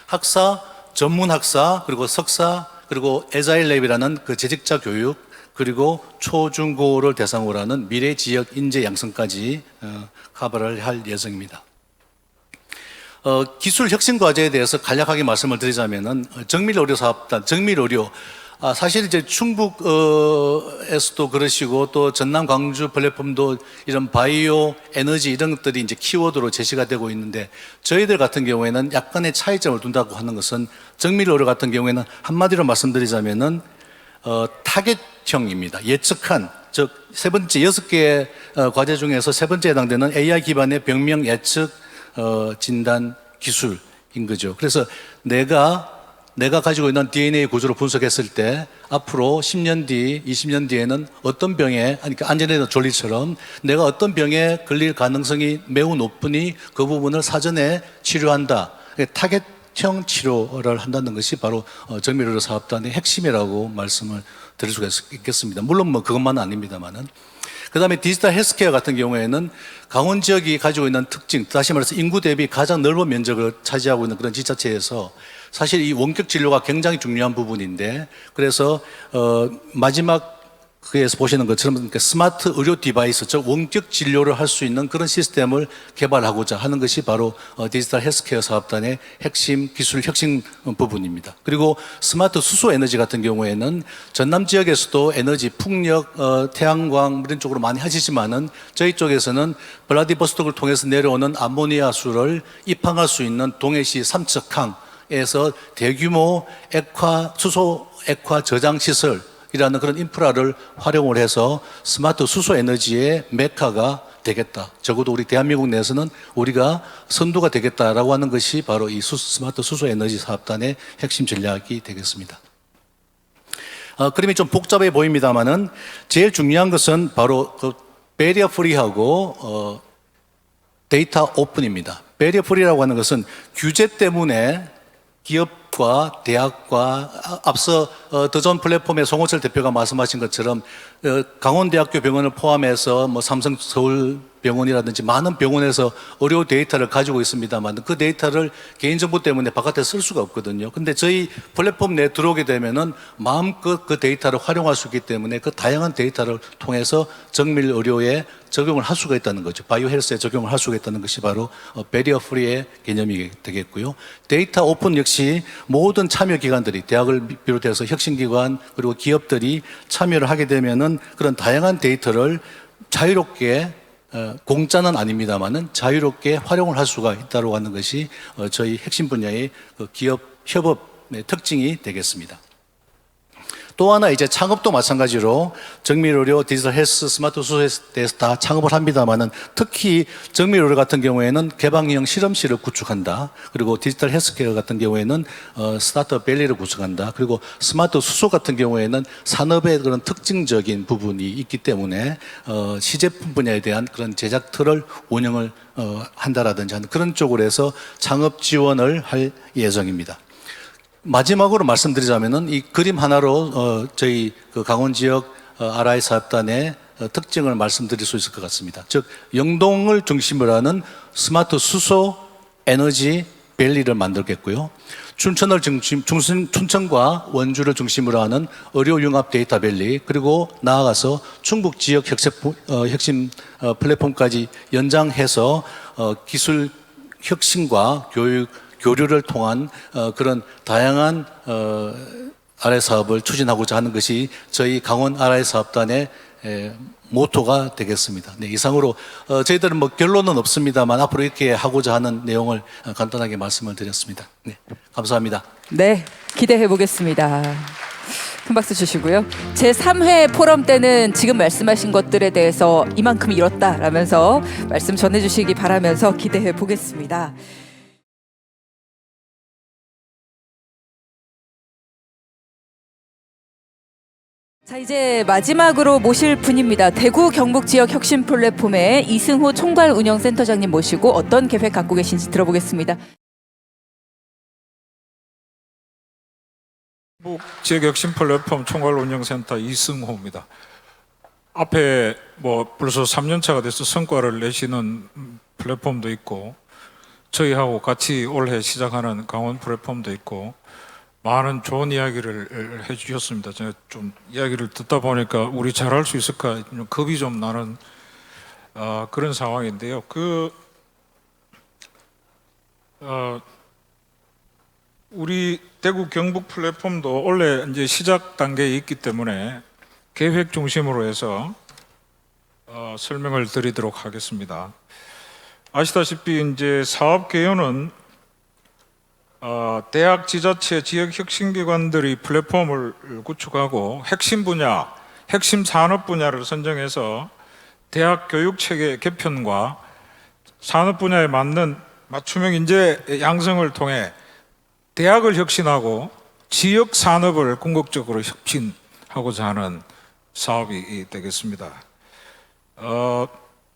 학사, 전문학사 그리고 석사 그리고 에자일랩이라는 그 재직자 교육 그리고 초중고를 대상으로 하는 미래 지역 인재 양성까지 커버를 할 예정입니다. 기술 혁신 과제에 대해서 간략하게 말씀을 드리자면은 정밀의료 사업단, 정밀의료 사실 이제 충북에서도 그러시고 또 전남 광주 플랫폼도 이런 바이오 에너지 이런 것들이 이제 키워드로 제시가 되고 있는데 저희들 같은 경우에는 약간의 차이점을 둔다고 하는 것은 정밀의료 같은 경우에는 한마디로 말씀드리자면은 타겟형입니다. 예측한 즉 세 번째 6개의 과제 중에서 세 번째에 해당되는 AI 기반의 병명 예측 진단 기술인 거죠. 그래서 내가 가지고 있는 DNA 구조를 분석했을 때 앞으로 10년 뒤, 20년 뒤에는 어떤 병에, 그러니까 안젤리나 졸리처럼 내가 어떤 병에 걸릴 가능성이 매우 높으니 그 부분을 사전에 치료한다. 타겟형 치료를 한다는 것이 바로 정밀의료 사업단의 핵심이라고 말씀을 드릴 수가 있겠습니다. 물론 뭐 그것만은 아닙니다만은. 그 다음에 디지털 헬스케어 같은 경우에는 강원 지역이 가지고 있는 특징, 다시 말해서 인구 대비 가장 넓은 면적을 차지하고 있는 그런 지자체에서 사실 이 원격 진료가 굉장히 중요한 부분인데 그래서 마지막 그에서 보시는 것처럼 스마트 의료 디바이스, 즉 원격 진료를 할 수 있는 그런 시스템을 개발하고자 하는 것이 바로 디지털 헬스케어 사업단의 핵심 기술 혁신 부분입니다. 그리고 스마트 수소 에너지 같은 경우에는 전남 지역에서도 에너지 풍력, 태양광 이런 쪽으로 많이 하시지만은 저희 쪽에서는 블라디보스톡을 통해서 내려오는 암모니아수를 입항할 수 있는 동해시 삼척항에서 대규모 수소 액화 저장 시설 이라는 그런 인프라를 활용을 해서 스마트 수소 에너지의 메카가 되겠다. 적어도 우리 대한민국 내에서는 우리가 선두가 되겠다라고 하는 것이 바로 이 스마트 수소 에너지 사업단의 핵심 전략이 되겠습니다. 그림이 좀 복잡해 보입니다만은 제일 중요한 것은 바로 그 배리어 프리하고 데이터 오픈입니다. 배리어 프리라고 하는 것은 규제 때문에 기업과 대학과 앞서 더존 플랫폼의 송호철 대표가 말씀하신 것처럼 강원대학교 병원을 포함해서 뭐 삼성 서울 병원이라든지 많은 병원에서 의료 데이터를 가지고 있습니다만 그 데이터를 개인정보 때문에 바깥에 쓸 수가 없거든요. 근데 저희 플랫폼 내에 들어오게 되면은 마음껏 그 데이터를 활용할 수 있기 때문에 그 다양한 데이터를 통해서 정밀 의료에 적용을 할 수가 있다는 거죠. 바이오 헬스에 적용을 할 수가 있다는 것이 바로 배리어 프리의 개념이 되겠고요. 데이터 오픈 역시 모든 참여 기관들이 대학을 비롯해서 혁신기관 그리고 기업들이 참여를 하게 되면은 그런 다양한 데이터를 자유롭게 공짜는 아닙니다만은 자유롭게 활용을 할 수가 있다고 하는 것이 저희 핵심 분야의 기업 협업의 특징이 되겠습니다. 또 하나 이제 창업도 마찬가지로 정밀의료, 디지털 헬스, 스마트 수소에 대해서 다 창업을 합니다만은 특히 정밀의료 같은 경우에는 개방형 실험실을 구축한다. 그리고 디지털 헬스케어 같은 경우에는 스타트업 밸리를 구축한다. 그리고 스마트 수소 같은 경우에는 산업의 그런 특징적인 부분이 있기 때문에 시제품 분야에 대한 그런 제작 틀을 운영을 한다라든지 하는 그런 쪽으로 해서 창업 지원을 할 예정입니다. 마지막으로 말씀드리자면은 이 그림 하나로 저희 그 강원 지역 RI 사업단의 특징을 말씀드릴 수 있을 것 같습니다. 즉 영동을 중심으로 하는 스마트 수소 에너지 밸리를 만들겠고요. 춘천과 원주를 중심으로 하는 의료 융합 데이터 밸리 그리고 나아가서 충북 지역 혁신 플랫폼까지 연장해서 기술 혁신과 교류를 통한 그런 다양한 RI 사업을 추진하고자 하는 것이 저희 강원 RI 사업단의 모토가 되겠습니다. 네, 이상으로 저희들은 뭐 결론은 없습니다만 앞으로 이렇게 하고자 하는 내용을 간단하게 말씀을 드렸습니다. 네, 감사합니다. 네, 기대해 보겠습니다. 큰 박수 주시고요. 제3회 포럼 때는 지금 말씀하신 것들에 대해서 이만큼 이뤘다라면서 말씀 전해주시기 바라면서 기대해 보겠습니다. 자, 이제 마지막으로 모실 분입니다. 대구 경북 지역 혁신 플랫폼의 이승호 총괄 운영센터장님 모시고 어떤 계획 갖고 계신지 들어보겠습니다. 경북 지역 혁신 플랫폼 총괄 운영센터 이승호입니다. 앞에 뭐 벌써 3년차가 돼서 성과를 내시는 플랫폼도 있고 저희하고 같이 올해 시작하는 강원 플랫폼도 있고 많은 좋은 이야기를 해주셨습니다. 제가 좀 이야기를 듣다 보니까 우리 잘할 수 있을까 겁이 좀 나는 그런 상황인데요. 우리 대구 경북 플랫폼도 원래 이제 시작 단계에 있기 때문에 계획 중심으로 해서 설명을 드리도록 하겠습니다. 아시다시피 이제 사업 개요는 대학, 지자체, 지역 혁신기관들이 플랫폼을 구축하고 핵심 분야, 핵심 산업 분야를 선정해서 대학 교육체계 개편과 산업 분야에 맞는 맞춤형 인재 양성을 통해 대학을 혁신하고 지역 산업을 궁극적으로 혁신하고자 하는 사업이 되겠습니다.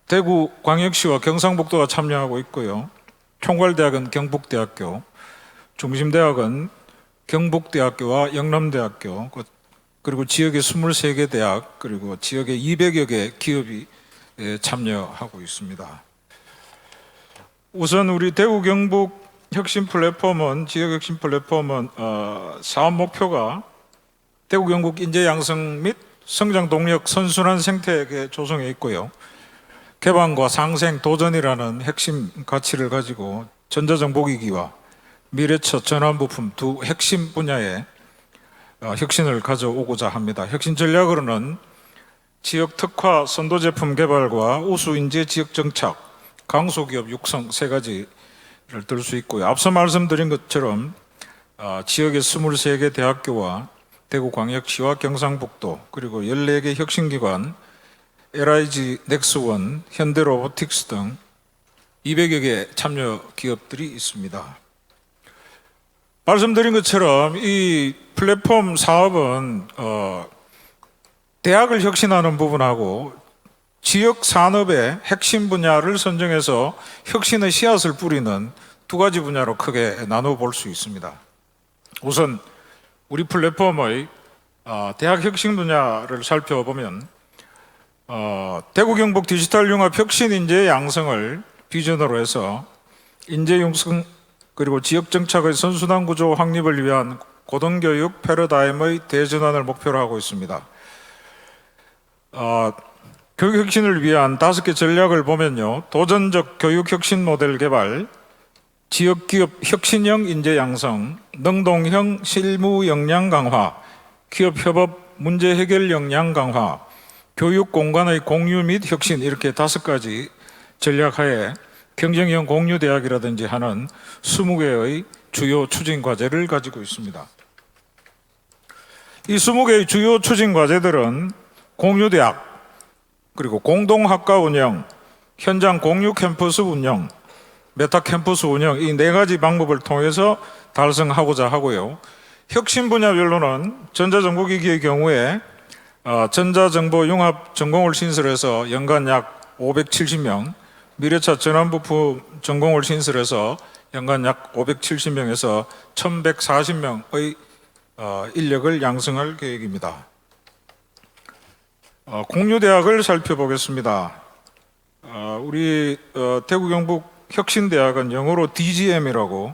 대구 광역시와 경상북도가 참여하고 있고요. 총괄대학은 경북대학교, 중심대학은 경북대학교와 영남대학교, 그리고 지역의 23개 대학, 그리고 지역의 200여 개 기업이 참여하고 있습니다. 우선 우리 대구 경북 혁신 플랫폼은, 지역 혁신 플랫폼은 사업 목표가 대구 경북 인재 양성 및 성장 동력 선순환 생태계 조성에 있고요. 개방과 상생, 도전이라는 핵심 가치를 가지고 전자정보기기와 미래처 전환부품 두 핵심 분야에 혁신을 가져오고자 합니다. 혁신 전략으로는 지역 특화 선도제품 개발과 우수인재 지역 정착, 강소기업 육성 세 가지를 들 수 있고요. 앞서 말씀드린 것처럼 지역의 23개 대학교와 대구광역시와 경상북도 그리고 14개 혁신기관, LIG 넥스원, 현대로보틱스 등 200여 개 참여 기업들이 있습니다. 말씀드린 것처럼 이 플랫폼 사업은 대학을 혁신하는 부분하고 지역 산업의 핵심 분야를 선정해서 혁신의 씨앗을 뿌리는 두 가지 분야로 크게 나누어 볼 수 있습니다. 우선 우리 플랫폼의 대학 혁신 분야를 살펴보면 대구 경북 디지털 융합 혁신 인재 양성을 비전으로 해서 인재 육성 그리고 지역 정착의 선순환 구조 확립을 위한 고등교육 패러다임의 대전환을 목표로 하고 있습니다. 교육 혁신을 위한 5개 전략을 보면요. 도전적 교육 혁신 모델 개발, 지역 기업 혁신형 인재 양성, 능동형 실무 역량 강화, 기업 협업 문제 해결 역량 강화, 교육 공간의 공유 및 혁신 이렇게 5가지 전략하에 경쟁형 공유 대학이라든지 하는 20개의 주요 추진 과제를 가지고 있습니다. 이 20개의 주요 추진 과제들은 공유 대학, 그리고 공동학과 운영, 현장 공유 캠퍼스 운영, 메타 캠퍼스 운영 이 4가지 방법을 통해서 달성하고자 하고요. 혁신 분야별로는 전자정보기기의 경우에 전자정보 융합 전공을 신설해서 연간 약 570명, 미래차 전환부품 전공을 신설해서 연간 약 570명에서 1140명의 인력을 양성할 계획입니다. 공유대학을 살펴보겠습니다. 우리 대구 경북 혁신대학은 영어로 DGM이라고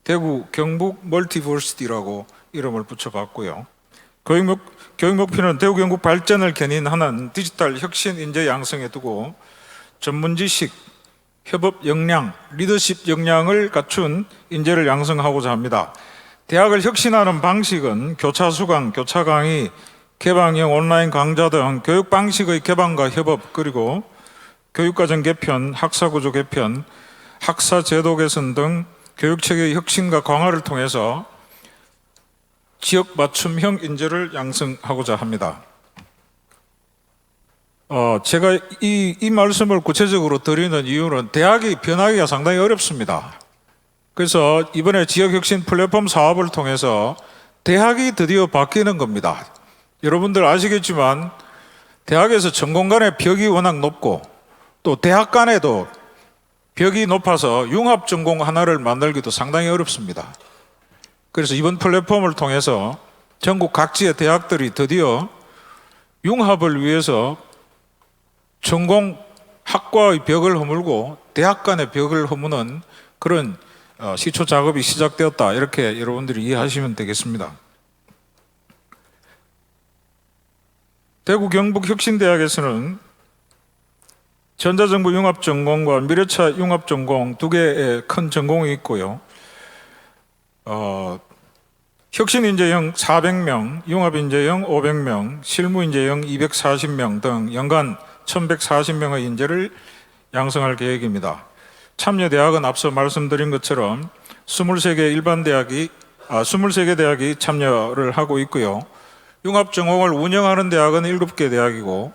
대구 경북 멀티버시티라고 이름을 붙여봤고요. 교육 목표는 대구 경북 발전을 견인하는 디지털 혁신 인재 양성에 두고 전문 지식, 협업 역량, 리더십 역량을 갖춘 인재를 양성하고자 합니다. 대학을 혁신하는 방식은 교차 수강, 교차 강의, 개방형 온라인 강좌 등 교육 방식의 개방과 협업, 그리고 교육과정 개편, 학사구조 개편, 학사 제도 개선 등 교육체계의 혁신과 강화를 통해서 지역 맞춤형 인재를 양성하고자 합니다. 제가 이 말씀을 구체적으로 드리는 이유는 대학이 변하기가 상당히 어렵습니다. 그래서 이번에 지역혁신 플랫폼 사업을 통해서 대학이 드디어 바뀌는 겁니다. 여러분들 아시겠지만 대학에서 전공 간의 벽이 워낙 높고 또 대학 간에도 벽이 높아서 융합 전공 하나를 만들기도 상당히 어렵습니다. 그래서 이번 플랫폼을 통해서 전국 각지의 대학들이 드디어 융합을 위해서 전공 학과의 벽을 허물고 대학 간의 벽을 허무는 그런 시초 작업이 시작되었다, 이렇게 여러분들이 이해하시면 되겠습니다. 대구 경북 혁신대학에서는 전자정보 융합 전공과 미래차 융합 전공 2개의 큰 전공이 있고요. 혁신인재형 400명, 융합인재형 500명, 실무인재형 240명 등 연간 1140명의 인재를 양성할 계획입니다. 참여대학은 앞서 말씀드린 것처럼 23개 대학이 참여를 하고 있고요. 융합전공을 운영하는 대학은 7개 대학이고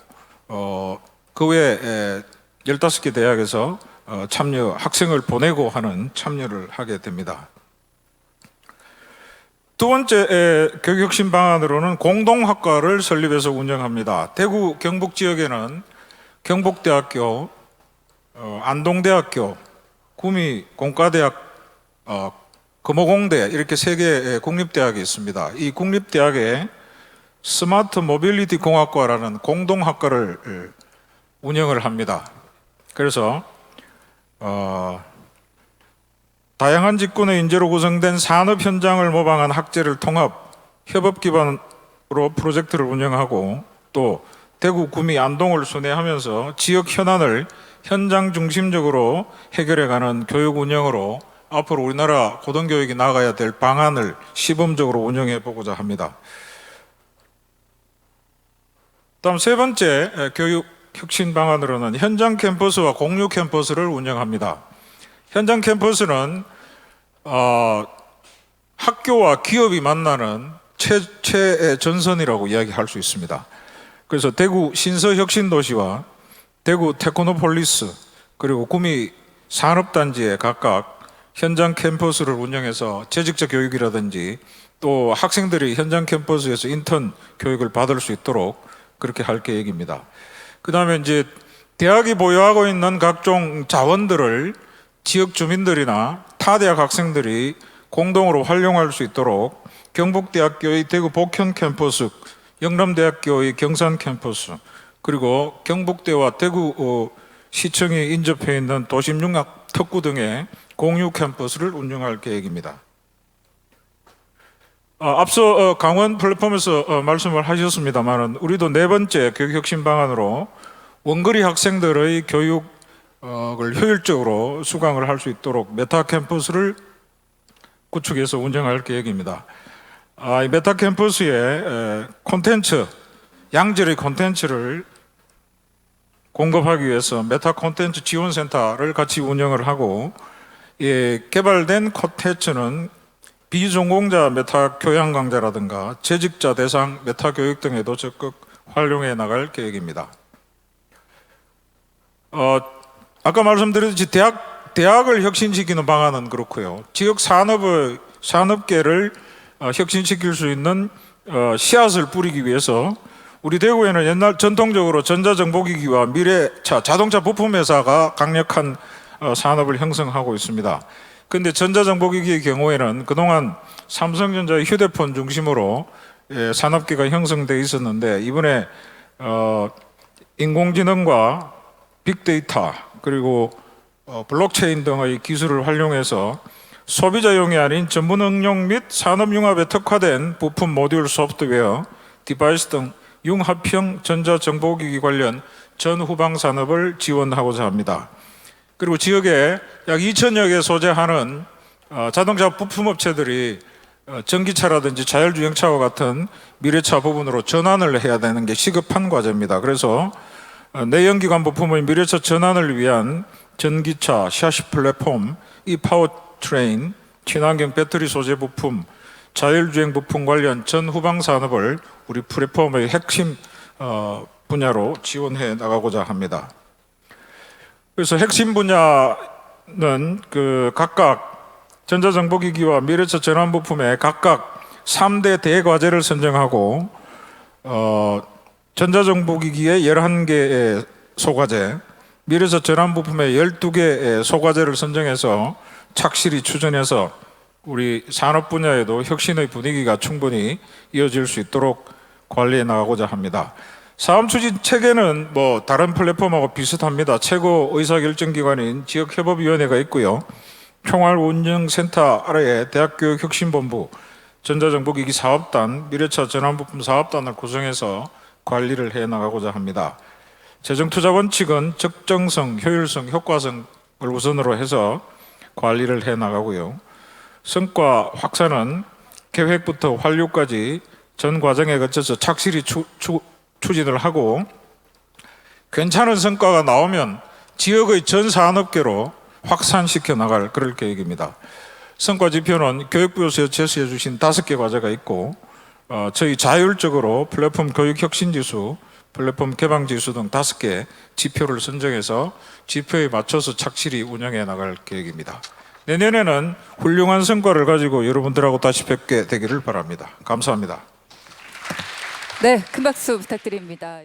그 외에 15개 대학에서 참여 학생을 보내고 하는 참여를 하게 됩니다. 두 번째 교육혁신 방안으로는 공동학과를 설립해서 운영합니다. 대구 경북 지역에는 경북대학교, 안동대학교, 구미 공과대학, 금호공대 이렇게 3개의 국립대학이 있습니다. 이 국립대학에 스마트 모빌리티 공학과라는 공동학과를 운영을 합니다. 그래서 다양한 직군의 인재로 구성된 산업 현장을 모방한 학제를 통합 협업 기반으로 프로젝트를 운영하고 또 대구, 구미, 안동을 순회하면서 지역 현안을 현장 중심적으로 해결해가는 교육 운영으로 앞으로 우리나라 고등교육이 나가야 될 방안을 시범적으로 운영해 보고자 합니다. 다음 세 번째 교육 혁신 방안으로는 현장 캠퍼스와 공유 캠퍼스를 운영합니다. 현장 캠퍼스는 학교와 기업이 만나는 최의 전선이라고 이야기할 수 있습니다. 그래서 대구 신서혁신도시와 대구 테크노폴리스 그리고 구미 산업단지에 각각 현장 캠퍼스를 운영해서 재직자 교육이라든지 또 학생들이 현장 캠퍼스에서 인턴 교육을 받을 수 있도록 그렇게 할 계획입니다. 그다음에 이제 대학이 보유하고 있는 각종 자원들을 지역 주민들이나 타 대학 학생들이 공동으로 활용할 수 있도록 경북대학교의 대구 복현 캠퍼스, 영남대학교의 경산 캠퍼스, 그리고 경북대와 대구 시청이 인접해 있는 도심융합 특구 등의 공유 캠퍼스를 운영할 계획입니다. 앞서 강원 플랫폼에서 말씀을 하셨습니다만 우리도 네 번째 교육혁신 방안으로 원거리 학생들의 교육을 효율적으로 수강을 할 수 있도록 메타 캠퍼스를 구축해서 운영할 계획입니다. 이 메타 캠퍼스에 콘텐츠, 양질의 콘텐츠를 공급하기 위해서 메타 콘텐츠 지원센터를 같이 운영을 하고, 개발된 콘텐츠는 비전공자 메타 교양 강좌라든가 재직자 대상 메타 교육 등에도 적극 활용해 나갈 계획입니다. 아까 말씀드렸듯이 대학을 혁신시키는 방안은 그렇고요. 지역 산업계를 혁신시킬 수 있는 씨앗을 뿌리기 위해서 우리 대구에는 전통적으로 전자정보기기와 미래차, 자동차 부품회사가 강력한 산업을 형성하고 있습니다. 그런데 전자정보기기의 경우에는 그동안 삼성전자의 휴대폰 중심으로 산업계가 형성되어 있었는데, 이번에 인공지능과 빅데이터 그리고 블록체인 등의 기술을 활용해서 소비자용이 아닌 전문 응용 및 산업융합에 특화된 부품, 모듈, 소프트웨어, 디바이스 등 융합형 전자정보기기 관련 전후방 산업을 지원하고자 합니다. 그리고 지역에 약 2,000여 개 소재하는 자동차 부품업체들이 전기차라든지 자율주행차와 같은 미래차 부분으로 전환을 해야 되는 게 시급한 과제입니다. 그래서 내연기관 부품의 미래차 전환을 위한 전기차, 샤시 플랫폼, 이파워트레인, 친환경 배터리 소재 부품, 자율주행 부품 관련 전후방 산업을 우리 플랫폼의 핵심 분야로 지원해 나가고자 합니다. 그래서 핵심 분야는 각각 전자정보기기와 미래차 전환 부품에 각각 3대 대과제를 선정하고, 전자정보기기에 11개의 소과제, 미래차 전환 부품에 12개의 소과제를 선정해서 착실히 추진해서 우리 산업 분야에도 혁신의 분위기가 충분히 이어질 수 있도록 관리해 나가고자 합니다. 사업 추진 체계는 다른 플랫폼하고 비슷합니다. 최고 의사결정기관인 지역협업위원회가 있고요. 총괄운영센터 아래에 대학교육혁신본부, 전자정보기기 사업단, 미래차 전환부품 사업단을 구성해서 관리를 해 나가고자 합니다. 재정투자 원칙은 적정성, 효율성, 효과성을 우선으로 해서 관리를 해 나가고요. 성과 확산은 계획부터 완료까지 전 과정에 거쳐서 착실히 추진을 하고, 괜찮은 성과가 나오면 지역의 전 산업계로 확산시켜 나갈 그럴 계획입니다. 성과 지표는 교육부에서 제시해 주신 5개 과제가 있고, 저희 자율적으로 플랫폼 교육 혁신 지수, 플랫폼 개방 지수 등 5개 지표를 선정해서 지표에 맞춰서 착실히 운영해 나갈 계획입니다. 내년에는 훌륭한 성과를 가지고 여러분들하고 다시 뵙게 되기를 바랍니다. 감사합니다. 네, 큰 박수 부탁드립니다.